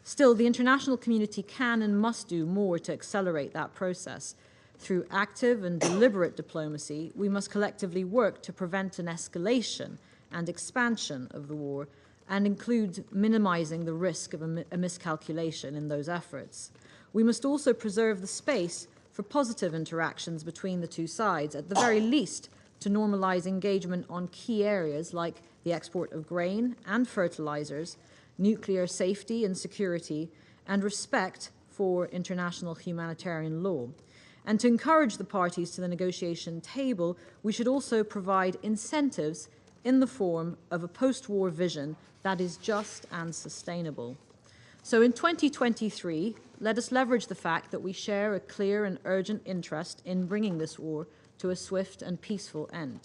Still, the international community can and must do more to accelerate that process. Through active and deliberate diplomacy, we must collectively work to prevent an escalation and expansion of the war and include minimizing the risk of a miscalculation in those efforts. We must also preserve the space for positive interactions between the two sides, at the very least to normalize engagement on key areas like the export of grain and fertilizers, nuclear safety and security, and respect for international humanitarian law. And to encourage the parties to the negotiation table, we should also provide incentives in the form of a post-war vision that is just and sustainable. So in 2023, let us leverage the fact that we share a clear and urgent interest in bringing this war to a swift and peaceful end.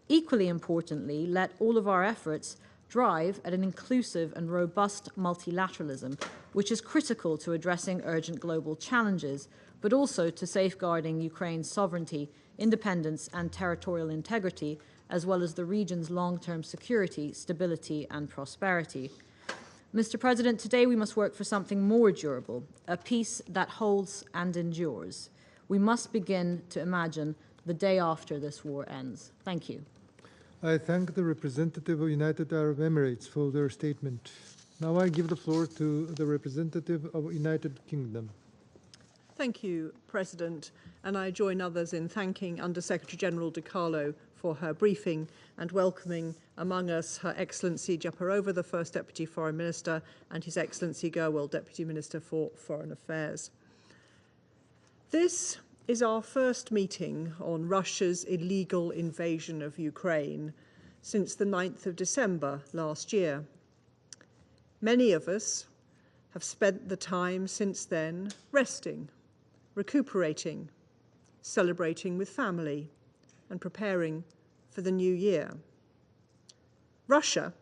Equally importantly, let all of our efforts drive at an inclusive and robust multilateralism, which is critical to addressing urgent global challenges, but also to safeguarding Ukraine's sovereignty, independence, and territorial integrity, as well as the region's long-term security, stability, and prosperity. Mr. President, today we must work for something more durable, a peace that holds and endures. We must begin to imagine the day after this war ends. Thank you. I thank the representative of United Arab Emirates for their statement. Now I give the floor to the representative of United Kingdom. Thank you, President, and I join others in thanking Under-Secretary General Di Carlo for her briefing and welcoming among us Her Excellency Japarova, the First Deputy Foreign Minister, and His Excellency Gerwel, Deputy Minister for Foreign Affairs. This is our first meeting on Russia's illegal invasion of Ukraine since the 9th of December last year. Many of us have spent the time since then resting, recuperating, celebrating with family, and preparing for the new year. Russia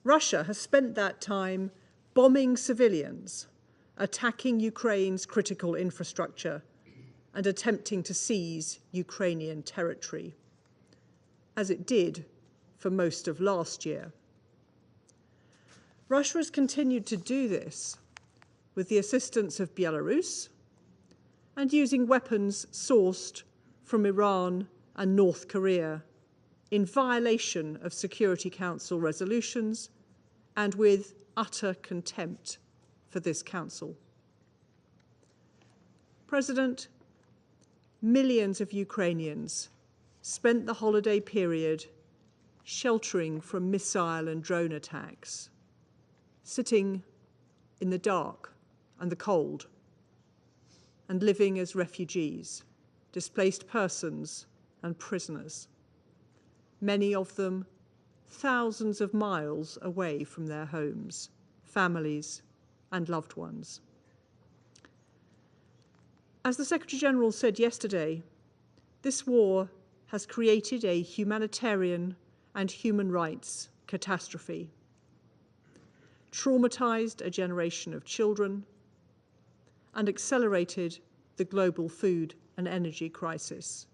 has spent that time bombing civilians, attacking Ukraine's critical infrastructure, and attempting to seize Ukrainian territory, as it did for most of last year. Russia has continued to do this with the assistance of Belarus and using weapons sourced from Iran and North Korea in violation of Security Council resolutions and with utter contempt for this council. President, millions of Ukrainians spent the holiday period sheltering from missile and drone attacks, sitting in the dark and the cold, and living as refugees, displaced persons and prisoners, many of them thousands of miles away from their homes, families, and loved ones. As the Secretary-General said yesterday, this war has created a humanitarian and human rights catastrophe, traumatized a generation of children, and accelerated the global food and energy crisis.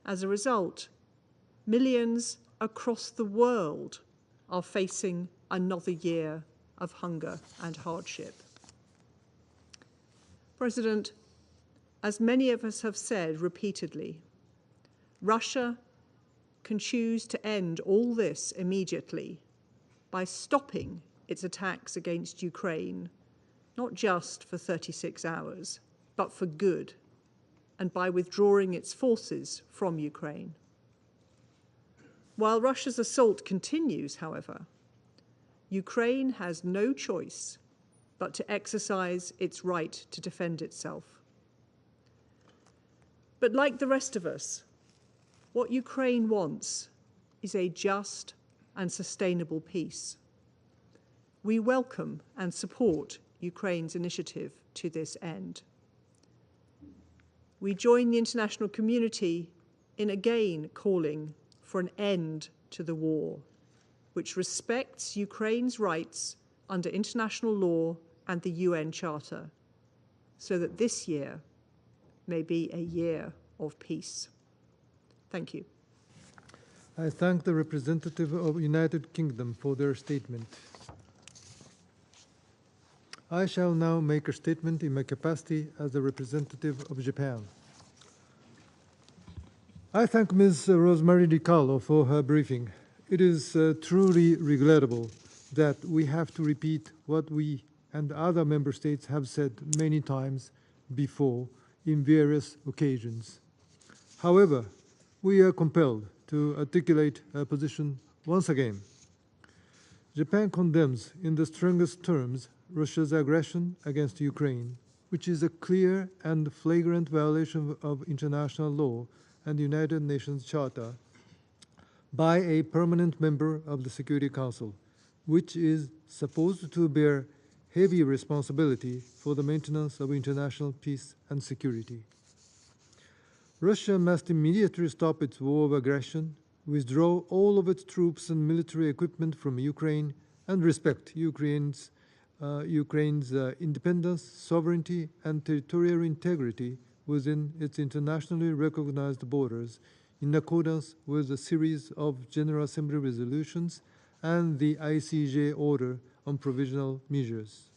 As a result, millions across the world are facing another year of hunger and hardship. President, as many of us have said repeatedly, Russia can choose to end all this immediately by stopping its attacks against Ukraine, not just for 36 hours, but for good, and by withdrawing its forces from Ukraine. While Russia's assault continues, however, Ukraine has no choice but to exercise its right to defend itself. But like the rest of us, what Ukraine wants is a just and sustainable peace. We welcome and support Ukraine's initiative to this end. We join the international community in again calling for an end to the war, which respects Ukraine's rights under international law and the UN Charter, so that this year may be a year of peace. Thank you. I thank the representative of United Kingdom for their statement. I shall now make a statement in my capacity as the representative of Japan. I thank Ms. Rosemary DiCarlo for her briefing. It is truly regrettable that we have to repeat what we and other member states have said many times before in various occasions. However, we are compelled to articulate our position once again. Japan condemns in the strongest terms Russia's aggression against Ukraine, which is a clear and flagrant violation of international law and the United Nations Charter by a permanent member of the Security Council, which is supposed to bear heavy responsibility for the maintenance of international peace and security. Russia must immediately stop its war of aggression, withdraw all of its troops and military equipment from Ukraine, and respect Ukraine's independence, sovereignty, and territorial integrity within its internationally recognized borders in accordance with a series of General Assembly resolutions and the ICJ order on provisional measures.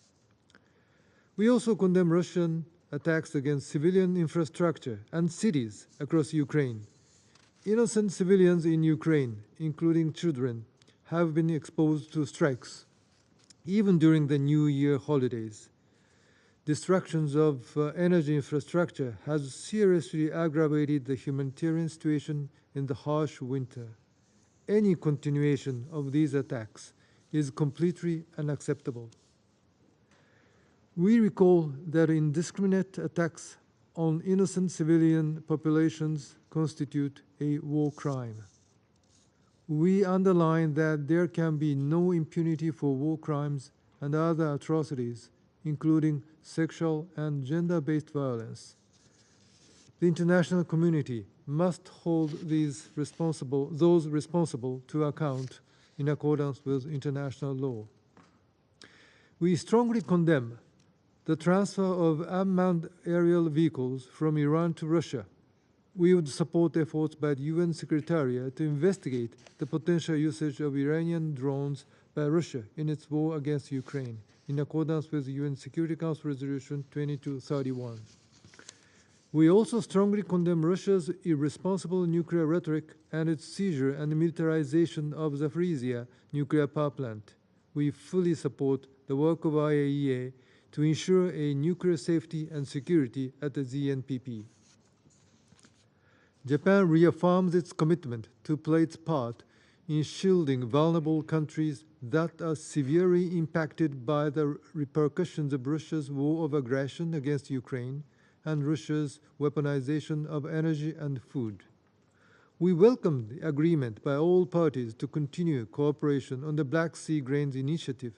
We also condemn Russian attacks against civilian infrastructure and cities across Ukraine. Innocent civilians in Ukraine, including children, have been exposed to strikes, even during the New Year holidays. Destructions of energy infrastructure has seriously aggravated the humanitarian situation in the harsh winter. Any continuation of these attacks is completely unacceptable. We recall that indiscriminate attacks on innocent civilian populations constitute a war crime. We underline that there can be no impunity for war crimes and other atrocities, including sexual and gender-based violence. The international community must hold those responsible to account in accordance with international law. We strongly condemn the transfer of unmanned aerial vehicles from Iran to Russia. We would support efforts by the UN Secretariat to investigate the potential usage of Iranian drones by Russia in its war against Ukraine, in accordance with the UN Security Council Resolution 2231. We also strongly condemn Russia's irresponsible nuclear rhetoric and its seizure and militarization of Zaporizhzhia nuclear power plant. We fully support the work of IAEA to ensure a nuclear safety and security at the ZNPP. Japan reaffirms its commitment to play its part in shielding vulnerable countries that are severely impacted by the repercussions of Russia's war of aggression against Ukraine and Russia's weaponization of energy and food. We welcome the agreement by all parties to continue cooperation on the Black Sea Grains Initiative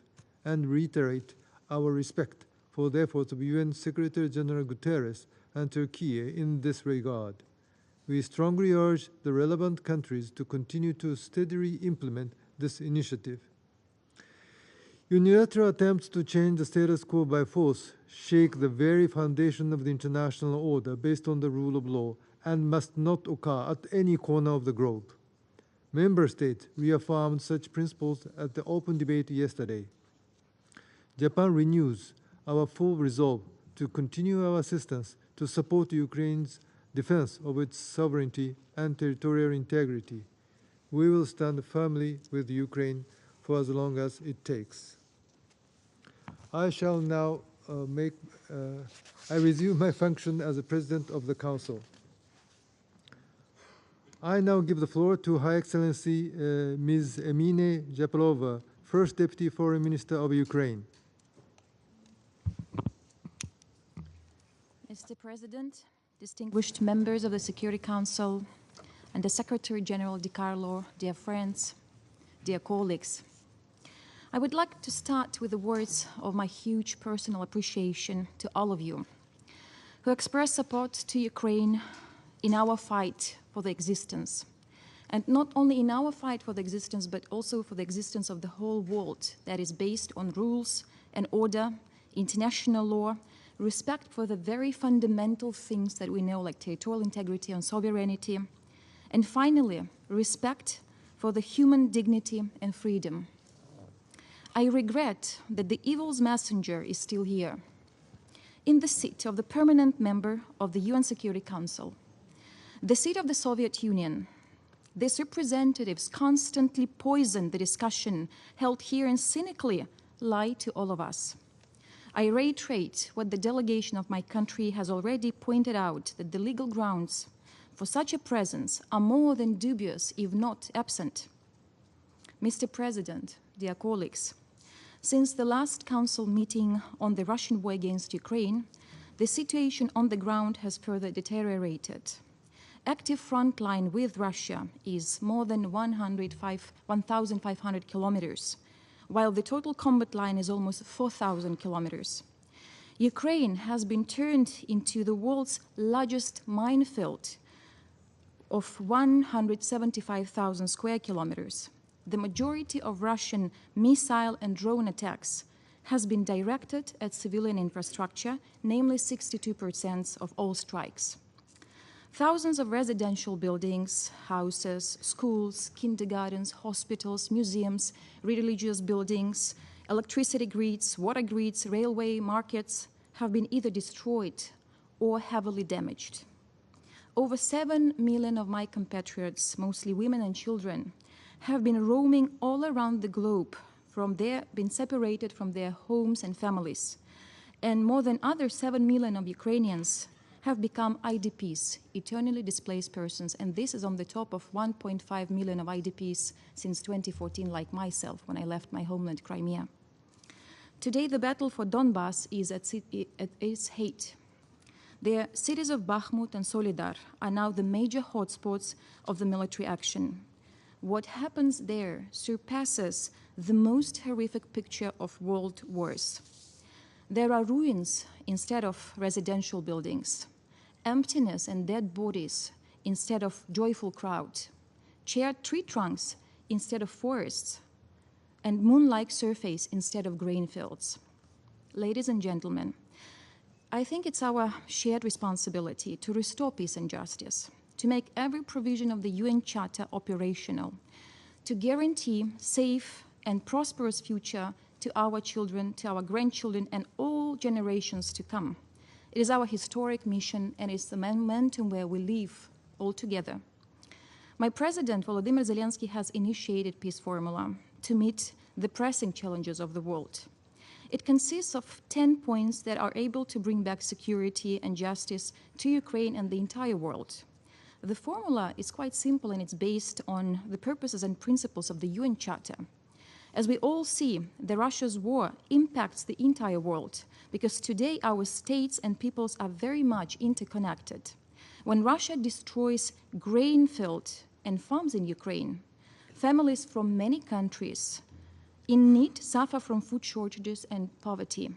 and reiterate our respect for the efforts of UN Secretary General Guterres and Turkey in this regard. We strongly urge the relevant countries to continue to steadily implement this initiative. Unilateral attempts to change the status quo by force shake the very foundation of the international order based on the rule of law and must not occur at any corner of the globe. Member states reaffirmed such principles at the open debate yesterday. Japan renews our full resolve to continue our assistance to support Ukraine's defense of its sovereignty and territorial integrity. We will stand firmly with Ukraine for as long as it takes. I shall now I resume my function as the President of the Council. I now give the floor to Her Excellency Ms. Emine Japarova, First Deputy Foreign Minister of Ukraine. Mr. President, distinguished members of the Security Council, and the Secretary General DiCarlo, dear friends, dear colleagues, I would like to start with the words of my huge personal appreciation to all of you who express support to Ukraine in our fight for the existence. And not only in our fight for the existence, but also for the existence of the whole world that is based on rules and order, international law, respect for the very fundamental things that we know, like territorial integrity and sovereignty, and finally, respect for the human dignity and freedom. I regret that the evil's messenger is still here, in the seat of the permanent member of the UN Security Council, the seat of the Soviet Union. These representatives constantly poison the discussion held here and cynically lie to all of us. I reiterate what the delegation of my country has already pointed out, that the legal grounds for such a presence are more than dubious, if not absent. Mr. President, dear colleagues, since the last Council meeting on the Russian war against Ukraine, the situation on the ground has further deteriorated. Active front line with Russia is more than 1,500 kilometers, while the total combat line is almost 4,000 kilometers. Ukraine has been turned into the world's largest minefield of 175,000 square kilometers. The majority of Russian missile and drone attacks has been directed at civilian infrastructure, namely 62% of all strikes. Thousands of residential buildings, houses, schools, kindergartens, hospitals, museums, religious buildings, electricity grids, water grids, railway, markets have been either destroyed or heavily damaged. Over 7 million of my compatriots, mostly women and children, have been roaming all around the globe, been separated from their homes and families. And more than other 7 million of Ukrainians have become IDPs, eternally displaced persons, and this is on the top of 1.5 million of IDPs since 2014, like myself, when I left my homeland, Crimea. Today, the battle for Donbass is at its height. The cities of Bakhmut and Solidar are now the major hotspots of the military action. What happens there surpasses the most horrific picture of world wars. There are ruins instead of residential buildings, emptiness and dead bodies instead of joyful crowd, charred tree trunks instead of forests, and moon-like surface instead of grain fields. Ladies and gentlemen, I think it's our shared responsibility to restore peace and justice, to make every provision of the UN Charter operational, to guarantee safe and prosperous future to our children, to our grandchildren, and all generations to come. It is our historic mission, and it's the momentum where we live all together. My president, Volodymyr Zelensky, has initiated Peace Formula to meet the pressing challenges of the world. It consists of 10 points that are able to bring back security and justice to Ukraine and the entire world. The formula is quite simple, and it's based on the purposes and principles of the UN Charter. As we all see, Russia's war impacts the entire world because today our states and peoples are very much interconnected. When Russia destroys grain fields and farms in Ukraine, families from many countries in need suffer from food shortages and poverty.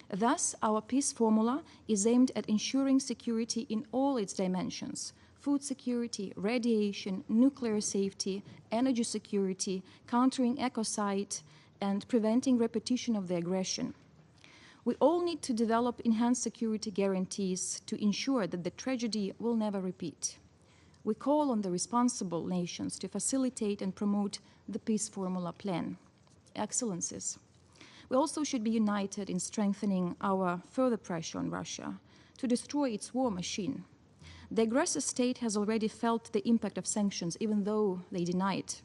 Thus, our peace formula is aimed at ensuring security in all its dimensions: food security, radiation, nuclear safety, energy security, countering ecocide, and preventing repetition of the aggression. We all need to develop enhanced security guarantees to ensure that the tragedy will never repeat. We call on the responsible nations to facilitate and promote the Peace Formula Plan. Excellencies, we also should be united in strengthening our further pressure on Russia to destroy its war machine. The aggressor state has already felt the impact of sanctions, even though they deny it.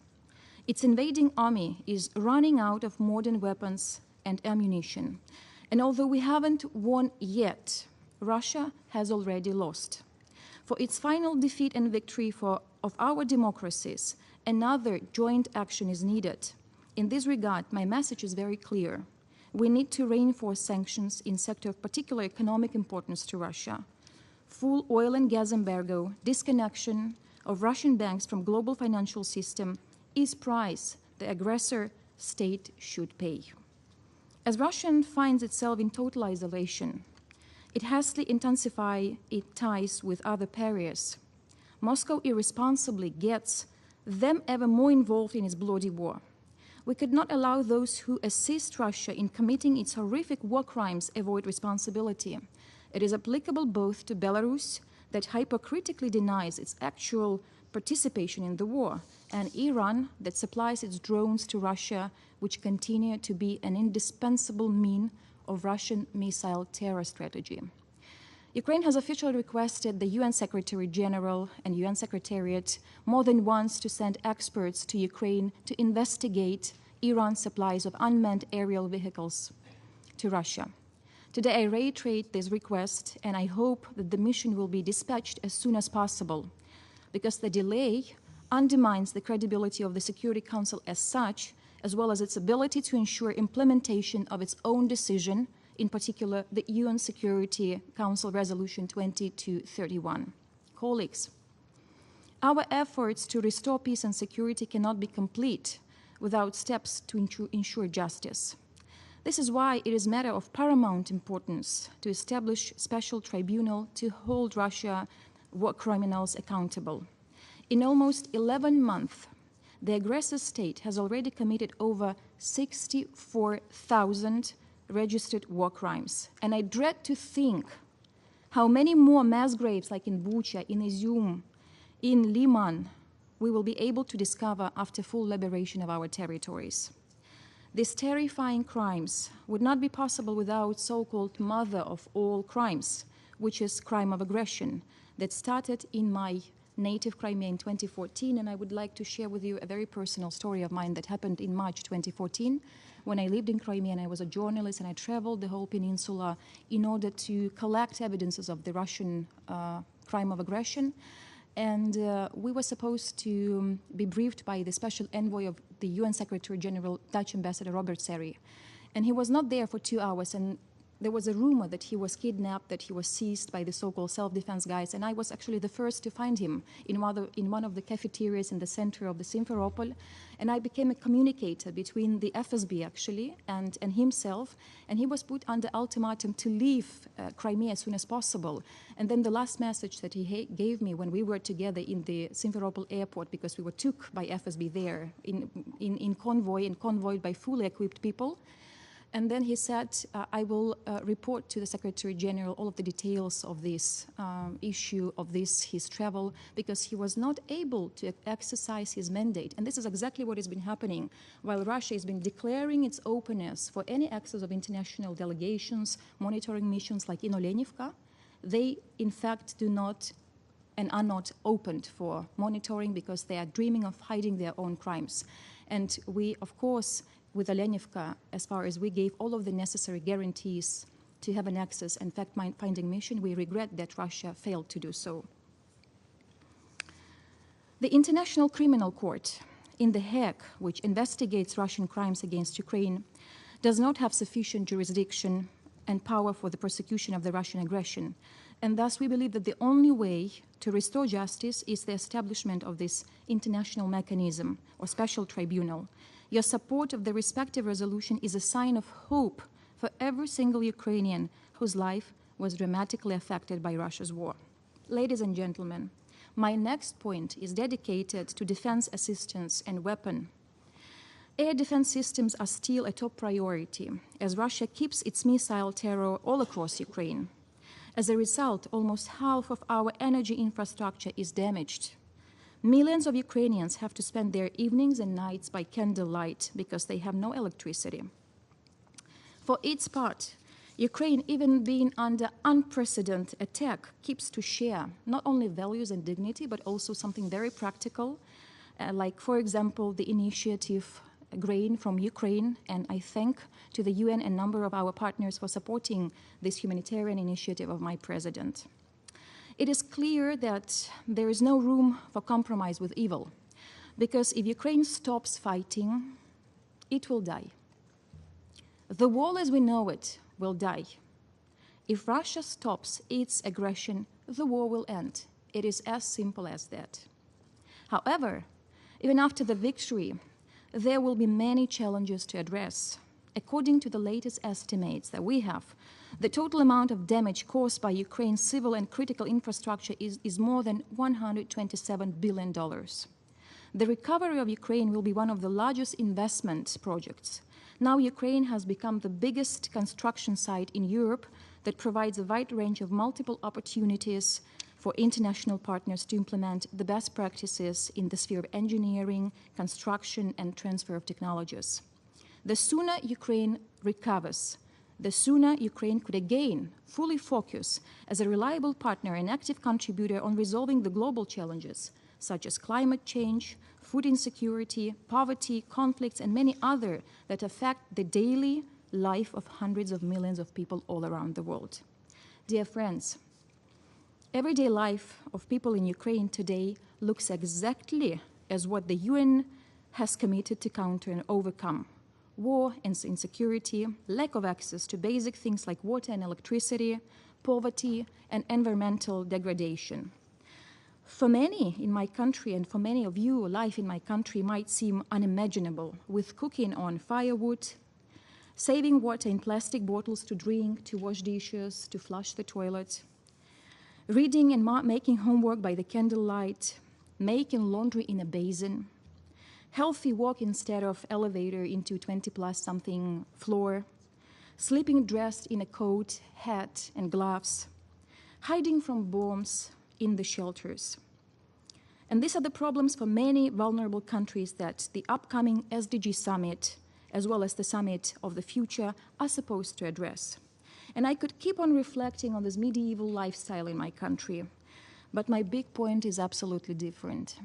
Its invading army is running out of modern weapons and ammunition. And although we haven't won yet, Russia has already lost. For its final defeat and victory of our democracies, another joint action is needed. In this regard, my message is very clear. We need to reinforce sanctions in sectors of particular economic importance to Russia. Full oil and gas embargo, disconnection of Russian banks from global financial system is price the aggressor state should pay. As Russia finds itself in total isolation, It hastily intensifies its ties with other pariahs. Moscow irresponsibly gets them ever more involved in its bloody war. We could not allow those who assist Russia in committing its horrific war crimes avoid responsibility. It is applicable both to Belarus, that hypocritically denies its actual participation in the war, and Iran, that supplies its drones to Russia, which continue to be an indispensable means of Russian missile terror strategy. Ukraine has officially requested the UN Secretary General and UN Secretariat more than once to send experts to Ukraine to investigate Iran's supplies of unmanned aerial vehicles to Russia. Today, I reiterate this request, and I hope that the mission will be dispatched as soon as possible, because the delay undermines the credibility of the Security Council as such, as well as its ability to ensure implementation of its own decision, in particular the UN Security Council Resolution 2231. Colleagues, our efforts to restore peace and security cannot be complete without steps to ensure justice. This is why it is a matter of paramount importance to establish a special tribunal to hold Russia war criminals accountable. In almost 11 months, the aggressor state has already committed over 64,000 registered war crimes. And I dread to think how many more mass graves like in Bucha, in Izum, in Liman, we will be able to discover after full liberation of our territories. These terrifying crimes would not be possible without so-called mother of all crimes, which is crime of aggression, that started in my native Crimea in 2014, and I would like to share with you a very personal story of mine that happened in March 2014, when I lived in Crimea and I was a journalist, and I traveled the whole peninsula in order to collect evidences of the Russian crime of aggression. And we were supposed to be briefed by the special envoy of the UN Secretary General, Dutch Ambassador Robert Serry. And he was not there for 2 hours, and there was a rumor that he was kidnapped, that he was seized by the so-called self-defense guys, and I was actually the first to find him in one of the cafeterias in the center of the Simferopol, and I became a communicator between the FSB actually and himself, and he was put under ultimatum to leave Crimea as soon as possible. And then the last message that he gave me when we were together in the Simferopol airport, because we were took by FSB there in convoy and convoyed by fully equipped people. And then he said, I will report to the Secretary General all of the details of this issue, of his travel, because he was not able to exercise his mandate. And this is exactly what has been happening. While Russia has been declaring its openness for any access of international delegations, monitoring missions like in Olenivka, they in fact do not and are not opened for monitoring because they are dreaming of hiding their own crimes. And we, of course, with Olenivka, as far as we gave all of the necessary guarantees to have an access and fact-finding mission, we regret that Russia failed to do so. The International Criminal Court in The Hague, which investigates Russian crimes against Ukraine, does not have sufficient jurisdiction and power for the prosecution of the Russian aggression. And thus we believe that the only way to restore justice is the establishment of this international mechanism or special tribunal. Your support of the respective resolution is a sign of hope for every single Ukrainian whose life was dramatically affected by Russia's war. Ladies and gentlemen, my next point is dedicated to defense assistance and weapon. Air defense systems are still a top priority as Russia keeps its missile terror all across Ukraine. As a result, almost half of our energy infrastructure is damaged. Millions of Ukrainians have to spend their evenings and nights by candlelight because they have no electricity. For its part, Ukraine, even being under unprecedented attack, keeps to share not only values and dignity, but also something very practical, like, for example, the initiative grain from Ukraine, and I thank to the UN and a number of our partners for supporting this humanitarian initiative of my president. It is clear that there is no room for compromise with evil, because if Ukraine stops fighting, it will die. The world as we know it will die. If Russia stops its aggression, the war will end. It is as simple as that. However, even after the victory, there will be many challenges to address. According to the latest estimates that we have, the total amount of damage caused by Ukraine's civil and critical infrastructure is more than $127 billion. The recovery of Ukraine will be one of the largest investment projects. Now Ukraine has become the biggest construction site in Europe that provides a wide range of multiple opportunities for international partners to implement the best practices in the sphere of engineering, construction, and transfer of technologies. The sooner Ukraine recovers, the sooner Ukraine could again fully focus as a reliable partner and active contributor on resolving the global challenges, such as climate change, food insecurity, poverty, conflicts, and many other that affect the daily life of hundreds of millions of people all around the world. Dear friends, everyday life of people in Ukraine today looks exactly as what the UN has committed to counter and overcome: war and insecurity, lack of access to basic things like water and electricity, poverty, and environmental degradation. For many in my country, and for many of you, life in my country might seem unimaginable, with cooking on firewood, saving water in plastic bottles to drink, to wash dishes, to flush the toilet, reading and making homework by the candlelight, making laundry in a basin, healthy walk instead of elevator into 20+ something floor, sleeping dressed in a coat, hat, and gloves, hiding from bombs in the shelters. And these are the problems for many vulnerable countries that the upcoming SDG summit, as well as the summit of the future, are supposed to address. And I could keep on reflecting on this medieval lifestyle in my country, but my big point is absolutely different.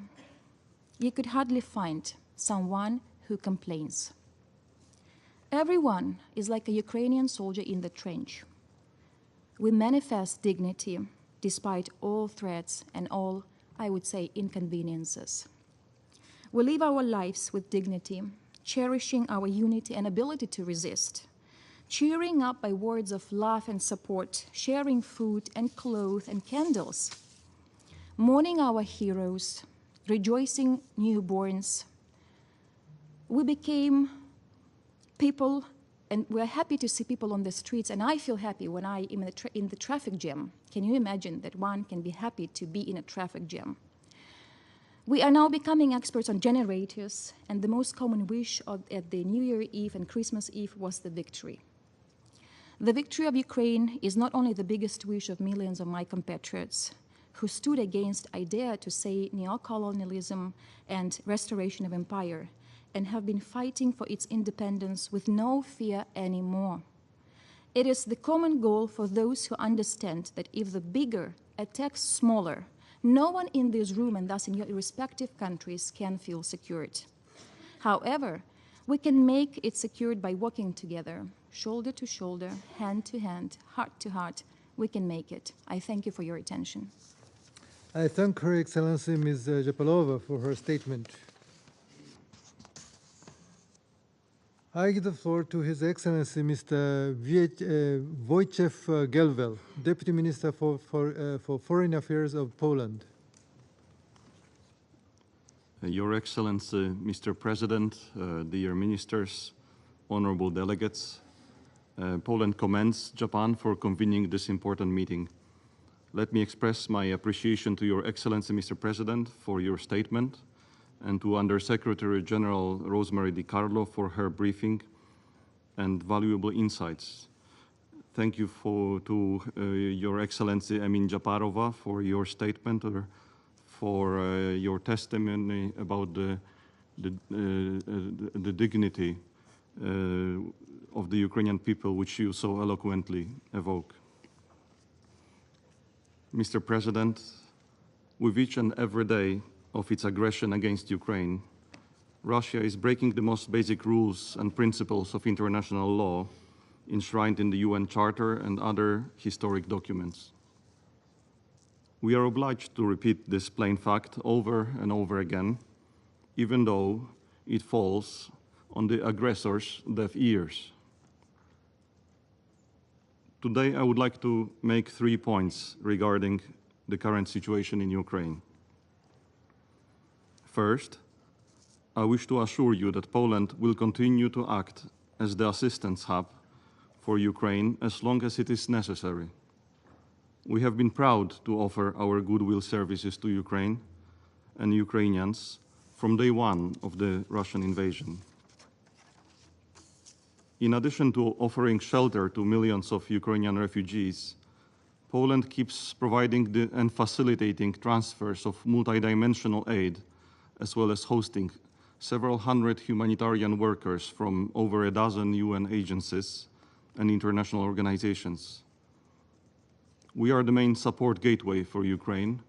You could hardly find someone who complains. Everyone is like a Ukrainian soldier in the trench. We manifest dignity despite all threats and all, I would say, inconveniences. We live our lives with dignity, cherishing our unity and ability to resist, cheering up by words of love and support, sharing food and clothes and candles, mourning our heroes, rejoicing newborns. We became people, and we're happy to see people on the streets, and I feel happy when I am in the traffic jam. Can you imagine that one can be happy to be in a traffic jam? We are now becoming experts on generators, and the most common wish at the New Year Eve and Christmas Eve was the victory. The victory of Ukraine is not only the biggest wish of millions of my compatriots who stood against, I dare to say, neocolonialism and restoration of empire, and have been fighting for its independence with no fear anymore. It is the common goal for those who understand that if the bigger attacks smaller, no one in this room, and thus in your respective countries, can feel secured. However, we can make it secured by working together, shoulder to shoulder, hand to hand, heart to heart. We can make it. I thank you for your attention. I thank Her Excellency Ms. Zapalova for her statement. I give the floor to His Excellency Mr. Wojciech Gelwel, Deputy Minister for Foreign Affairs of Poland. Your Excellency, Mr. President, dear ministers, honorable delegates, Poland commends Japan for convening this important meeting. Let me express my appreciation to Your Excellency, Mr. President, for your statement, and to Under-Secretary General Rosemary DiCarlo for her briefing and valuable insights. Thank you to Your Excellency Emin Japarova for your statement or for your testimony about the dignity of the Ukrainian people, which you so eloquently evoke. Mr. President, with each and every day of its aggression against Ukraine, Russia is breaking the most basic rules and principles of international law enshrined in the UN Charter and other historic documents. We are obliged to repeat this plain fact over and over again, even though it falls on the aggressor's deaf ears. Today, I would like to make 3 points regarding the current situation in Ukraine. First, I wish to assure you that Poland will continue to act as the assistance hub for Ukraine as long as it is necessary. We have been proud to offer our goodwill services to Ukraine and Ukrainians from day one of the Russian invasion. In addition to offering shelter to millions of Ukrainian refugees, Poland keeps providing and facilitating transfers of multidimensional aid, as well as hosting several hundred humanitarian workers from over a dozen UN agencies and international organizations. We are the main support gateway for Ukraine,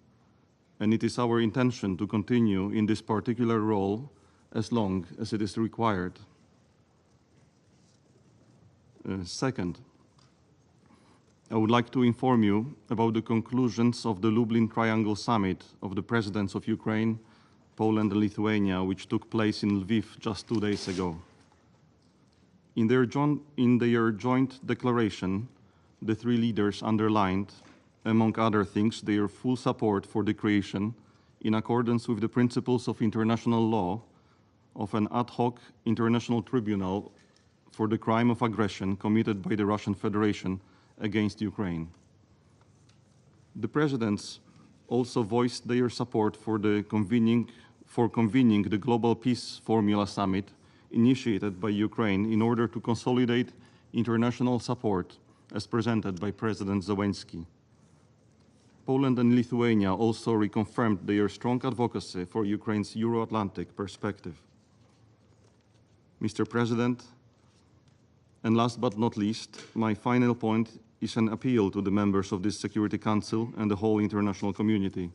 and it is our intention to continue in this particular role as long as it is required. Second, I would like to inform you about the conclusions of the Lublin Triangle Summit of the Presidents of Ukraine, Poland and Lithuania, which took place in Lviv just 2 days ago. In their joint declaration, the three leaders underlined, among other things, their full support for the creation, in accordance with the principles of international law, of an ad hoc international tribunal for the crime of aggression committed by the Russian Federation against Ukraine. The presidents also voiced their support for convening the Global Peace Formula Summit initiated by Ukraine in order to consolidate international support as presented by President Zelensky. Poland and Lithuania also reconfirmed their strong advocacy for Ukraine's Euro-Atlantic perspective. Mr. President, and last but not least, my final point is an appeal to the members of this Security Council and the whole international community.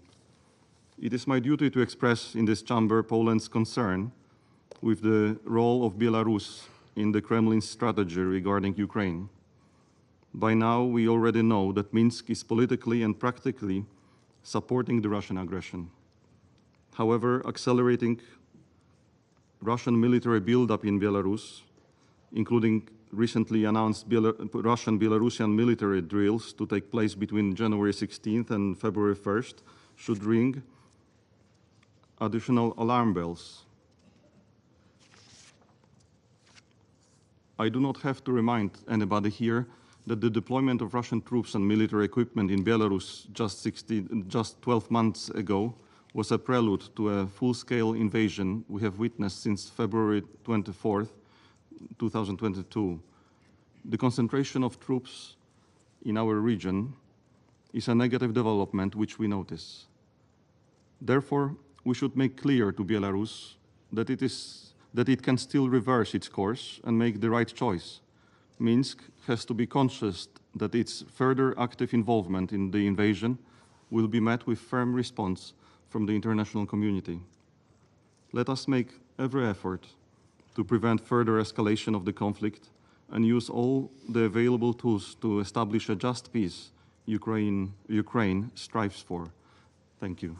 It is my duty to express in this chamber Poland's concern with the role of Belarus in the Kremlin's strategy regarding Ukraine. By now, we already know that Minsk is politically and practically supporting the Russian aggression. However, accelerating Russian military buildup in Belarus, including recently announced Russian-Belarusian military drills to take place between January 16th and February 1st, should ring additional alarm bells. I do not have to remind anybody here that the deployment of Russian troops and military equipment in Belarus just 12 months ago was a prelude to a full-scale invasion we have witnessed since February 24th, 2022. The concentration of troops in our region is a negative development which we notice. Therefore, we should make clear to Belarus that it can still reverse its course and make the right choice. Minsk has to be conscious that its further active involvement in the invasion will be met with firm response from the international community. Let us make every effort to prevent further escalation of the conflict and use all the available tools to establish a just peace Ukraine strives for. Thank you.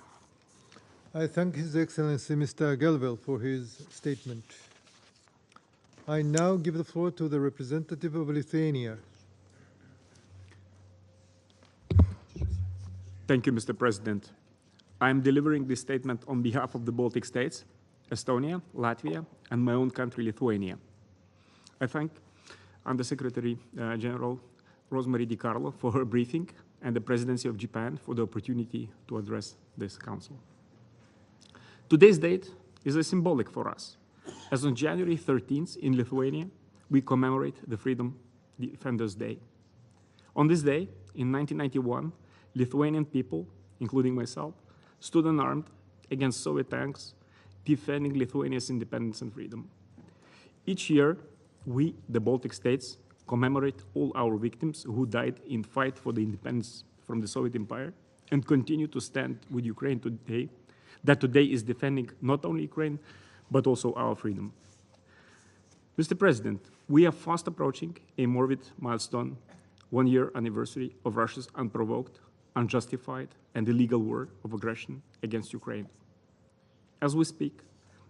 I thank His Excellency Mr. Gelvel for his statement. I now give the floor to the representative of Lithuania. Thank you, Mr. President. I am delivering this statement on behalf of the Baltic states, Estonia, Latvia, and my own country, Lithuania. I thank Undersecretary General Rosemary DiCarlo for her briefing and the Presidency of Japan for the opportunity to address this Council. Today's date is symbolic for us, as on January 13th in Lithuania, we commemorate the Freedom Defenders' Day. On this day, in 1991, Lithuanian people, including myself, stood unarmed against Soviet tanks, defending Lithuania's independence and freedom. Each year, we, the Baltic states, commemorate all our victims who died in fight for the independence from the Soviet Empire and continue to stand with Ukraine today, that today is defending not only Ukraine, but also our freedom. Mr. President, we are fast approaching a morbid milestone, 1-year anniversary of Russia's unprovoked, unjustified, and illegal war of aggression against Ukraine. As we speak,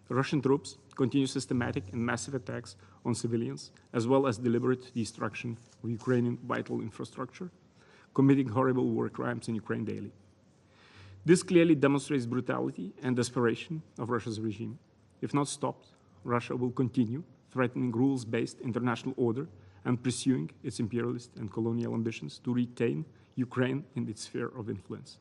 Russian troops continue systematic and massive attacks on civilians, as well as deliberate destruction of Ukrainian vital infrastructure, committing horrible war crimes in Ukraine daily. This clearly demonstrates brutality and desperation of Russia's regime. If not stopped, Russia will continue threatening rules-based international order and pursuing its imperialist and colonial ambitions to retain Ukraine in its sphere of influence.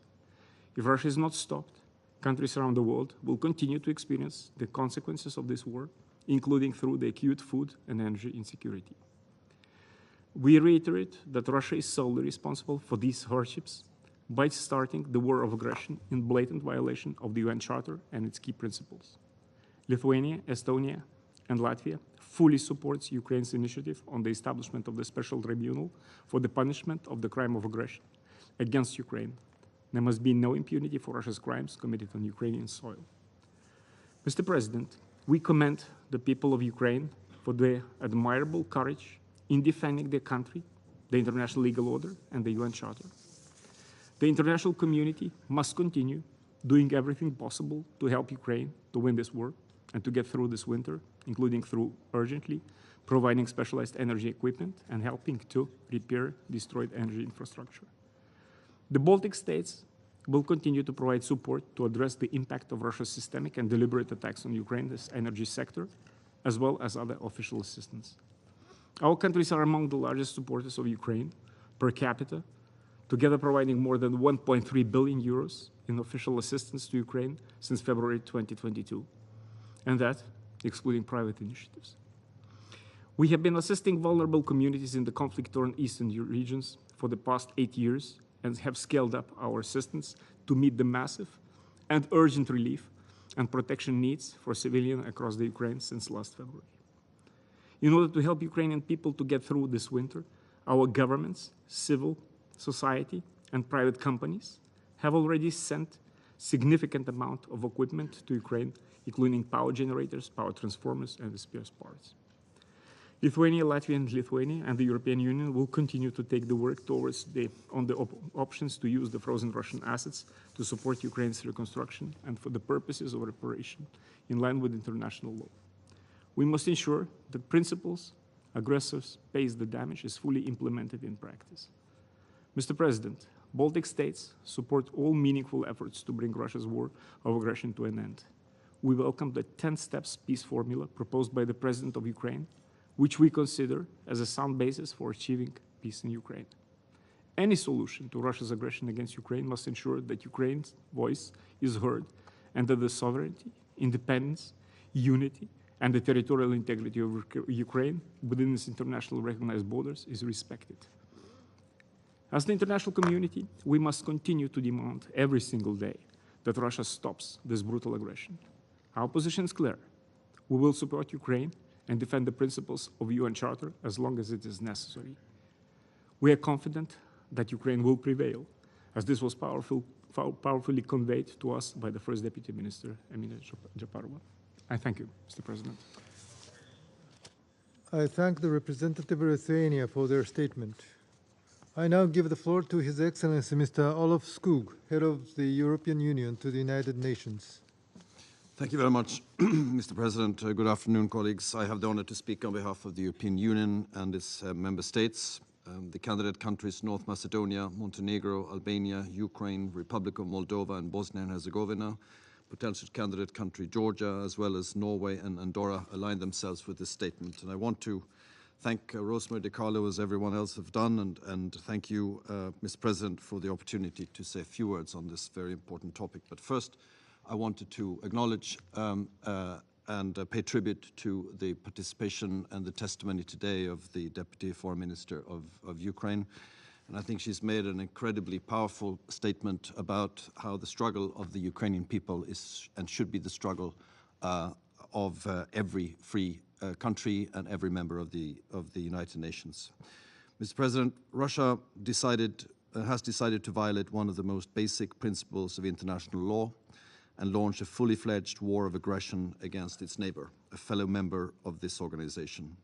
If Russia is not stopped, countries around the world will continue to experience the consequences of this war, including through the acute food and energy insecurity. We reiterate that Russia is solely responsible for these hardships by starting the war of aggression in blatant violation of the UN Charter and its key principles. Lithuania, Estonia, and Latvia fully supports Ukraine's initiative on the establishment of the Special Tribunal for the punishment of the crime of aggression against Ukraine. There must be no impunity for Russia's crimes committed on Ukrainian soil. Mr. President, we commend the people of Ukraine for their admirable courage in defending their country, the international legal order, and the UN Charter. The international community must continue doing everything possible to help Ukraine to win this war and to get through this winter, including through urgently providing specialized energy equipment and helping to repair destroyed energy infrastructure. The Baltic states will continue to provide support to address the impact of Russia's systemic and deliberate attacks on Ukraine's energy sector, as well as other official assistance. Our countries are among the largest supporters of Ukraine per capita, together providing more than 1.3 billion euros in official assistance to Ukraine since February 2022, and that excluding private initiatives. We have been assisting vulnerable communities in the conflict-torn eastern regions for the past 8 years and have scaled up our assistance to meet the massive and urgent relief and protection needs for civilians across the Ukraine since last February. In order to help Ukrainian people to get through this winter, our governments, civil society, and private companies have already sent significant amount of equipment to Ukraine, including power generators, power transformers, and spare parts. Lithuania, Latvia, and the European Union will continue to take the work towards options to use the frozen Russian assets to support Ukraine's reconstruction and for the purposes of reparation in line with international law. We must ensure that principles, aggressors pays the damage, is fully implemented in practice. Mr. President, Baltic states support all meaningful efforts to bring Russia's war of aggression to an end. We welcome the 10 steps peace formula proposed by the President of Ukraine, which we consider as a sound basis for achieving peace in Ukraine. Any solution to Russia's aggression against Ukraine must ensure that Ukraine's voice is heard and that the sovereignty, independence, unity, and the territorial integrity of Ukraine within its internationally recognized borders is respected. As the international community, we must continue to demand every single day that Russia stops this brutal aggression. Our position is clear. We will support Ukraine and defend the principles of the UN Charter as long as it is necessary. We are confident that Ukraine will prevail, as this was powerfully conveyed to us by the First Deputy Minister, Emina Japarova. I thank you, Mr. President. I thank the representative of Lithuania for their statement. I now give the floor to His Excellency Mr. Olof Skog, Head of the European Union to the United Nations. Thank you very much, Mr. President. Good afternoon, colleagues. I have the honor to speak on behalf of the European Union and its member states, the candidate countries North Macedonia, Montenegro, Albania, Ukraine, Republic of Moldova, and Bosnia and Herzegovina, potential candidate country Georgia, as well as Norway and Andorra, align themselves with this statement. And I want to thank Rosemary DiCarlo, as everyone else have done, and thank you, Mr. President, for the opportunity to say a few words on this very important topic. But first, I wanted to acknowledge and pay tribute to the participation and the testimony today of the Deputy Foreign Minister of Ukraine. And I think she's made an incredibly powerful statement about how the struggle of the Ukrainian people is and should be the struggle of every free country and every member of the United Nations. Mr. President, Russia has decided to violate one of the most basic principles of international law and launch a fully fledged war of aggression against its neighbor, a fellow member of this organization.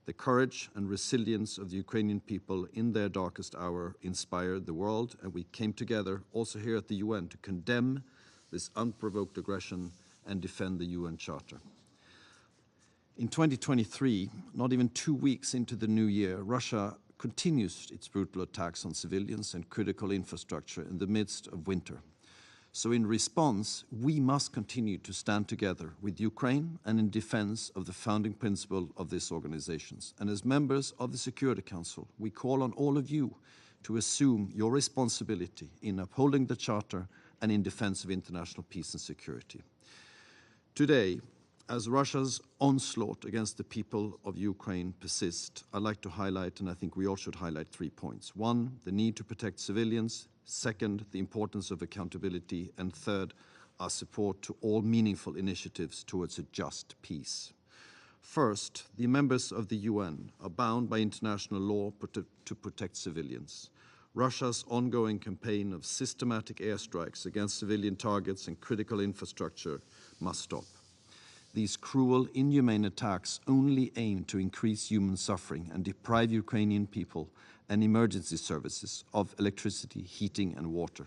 The courage and resilience of the Ukrainian people in their darkest hour inspired the world, and we came together also here at the UN to condemn this unprovoked aggression and defend the UN Charter. In 2023, not even 2 weeks into the new year, Russia continues its brutal attacks on civilians and critical infrastructure in the midst of winter. So in response, we must continue to stand together with Ukraine and in defense of the founding principle of these organizations. And as members of the Security Council, we call on all of you to assume your responsibility in upholding the Charter and in defense of international peace and security. Today, as Russia's onslaught against the people of Ukraine persists, I'd like to highlight, and I think we all should highlight, 3 points. One, the need to protect civilians. Second, the importance of accountability. And third, our support to all meaningful initiatives towards a just peace. First, the members of the UN are bound by international law to protect civilians. Russia's ongoing campaign of systematic airstrikes against civilian targets and critical infrastructure must stop. These cruel, inhumane attacks only aim to increase human suffering and deprive Ukrainian people and emergency services of electricity, heating, and water.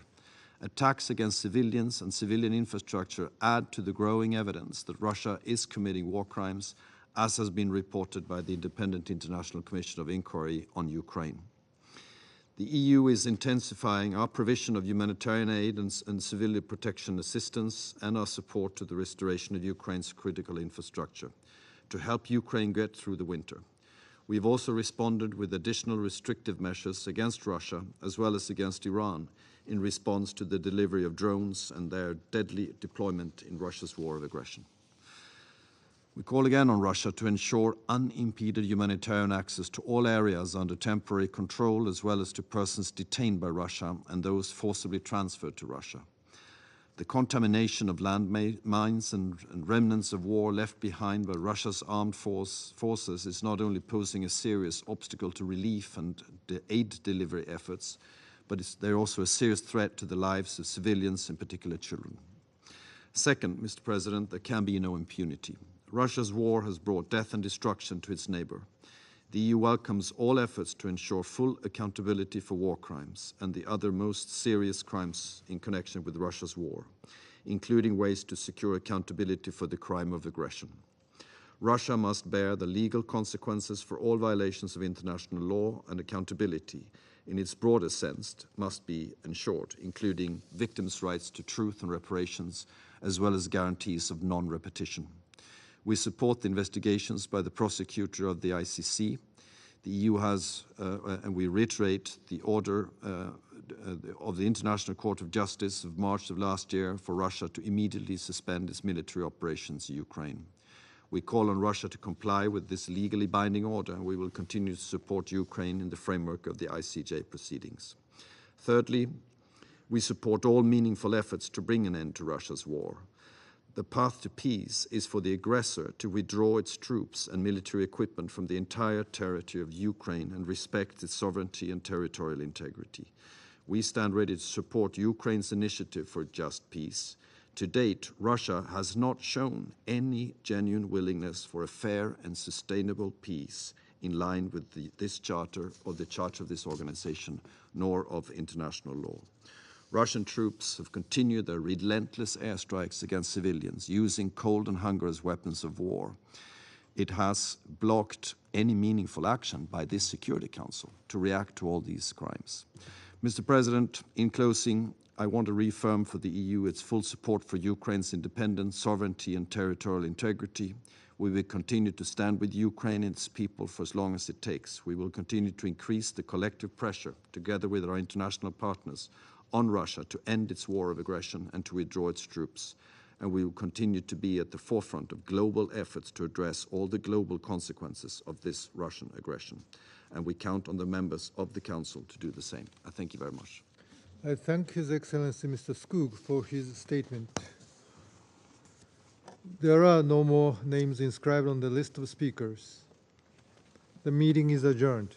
Attacks against civilians and civilian infrastructure add to the growing evidence that Russia is committing war crimes, as has been reported by the Independent International Commission of Inquiry on Ukraine. The EU is intensifying our provision of humanitarian aid and civilian protection assistance and our support to the restoration of Ukraine's critical infrastructure to help Ukraine get through the winter. We've also responded with additional restrictive measures against Russia as well as against Iran in response to the delivery of drones and their deadly deployment in Russia's war of aggression. We call again on Russia to ensure unimpeded humanitarian access to all areas under temporary control, as well as to persons detained by Russia and those forcibly transferred to Russia. The contamination of landmines and remnants of war left behind by Russia's armed forces is not only posing a serious obstacle to relief and the aid delivery efforts, but they're also a serious threat to the lives of civilians, in particular children. Second, Mr. President, there can be no impunity. Russia's war has brought death and destruction to its neighbor. The EU welcomes all efforts to ensure full accountability for war crimes and the other most serious crimes in connection with Russia's war, including ways to secure accountability for the crime of aggression. Russia must bear the legal consequences for all violations of international law, and accountability in its broader sense must be ensured, including victims' rights to truth and reparations, as well as guarantees of non-repetition. We support the investigations by the prosecutor of the ICC. The EU has, and we reiterate the order of the International Court of Justice of March of last year for Russia to immediately suspend its military operations in Ukraine. We call on Russia to comply with this legally binding order, and we will continue to support Ukraine in the framework of the ICJ proceedings. Thirdly, we support all meaningful efforts to bring an end to Russia's war. The path to peace is for the aggressor to withdraw its troops and military equipment from the entire territory of Ukraine and respect its sovereignty and territorial integrity. We stand ready to support Ukraine's initiative for just peace. To date, Russia has not shown any genuine willingness for a fair and sustainable peace in line with this charter or the charter of this organization, nor of international law. Russian troops have continued their relentless airstrikes against civilians, using cold and hunger as weapons of war. It has blocked any meaningful action by this Security Council to react to all these crimes. Mr. President, in closing, I want to reaffirm for the EU its full support for Ukraine's independence, sovereignty, and territorial integrity. We will continue to stand with Ukraine and its people for as long as it takes. We will continue to increase the collective pressure, together with our international partners, on Russia to end its war of aggression and to withdraw its troops. And we will continue to be at the forefront of global efforts to address all the global consequences of this Russian aggression. And we count on the members of the Council to do the same. I thank you very much. I thank His Excellency Mr. Skoog for his statement. There are no more names inscribed on the list of speakers. The meeting is adjourned.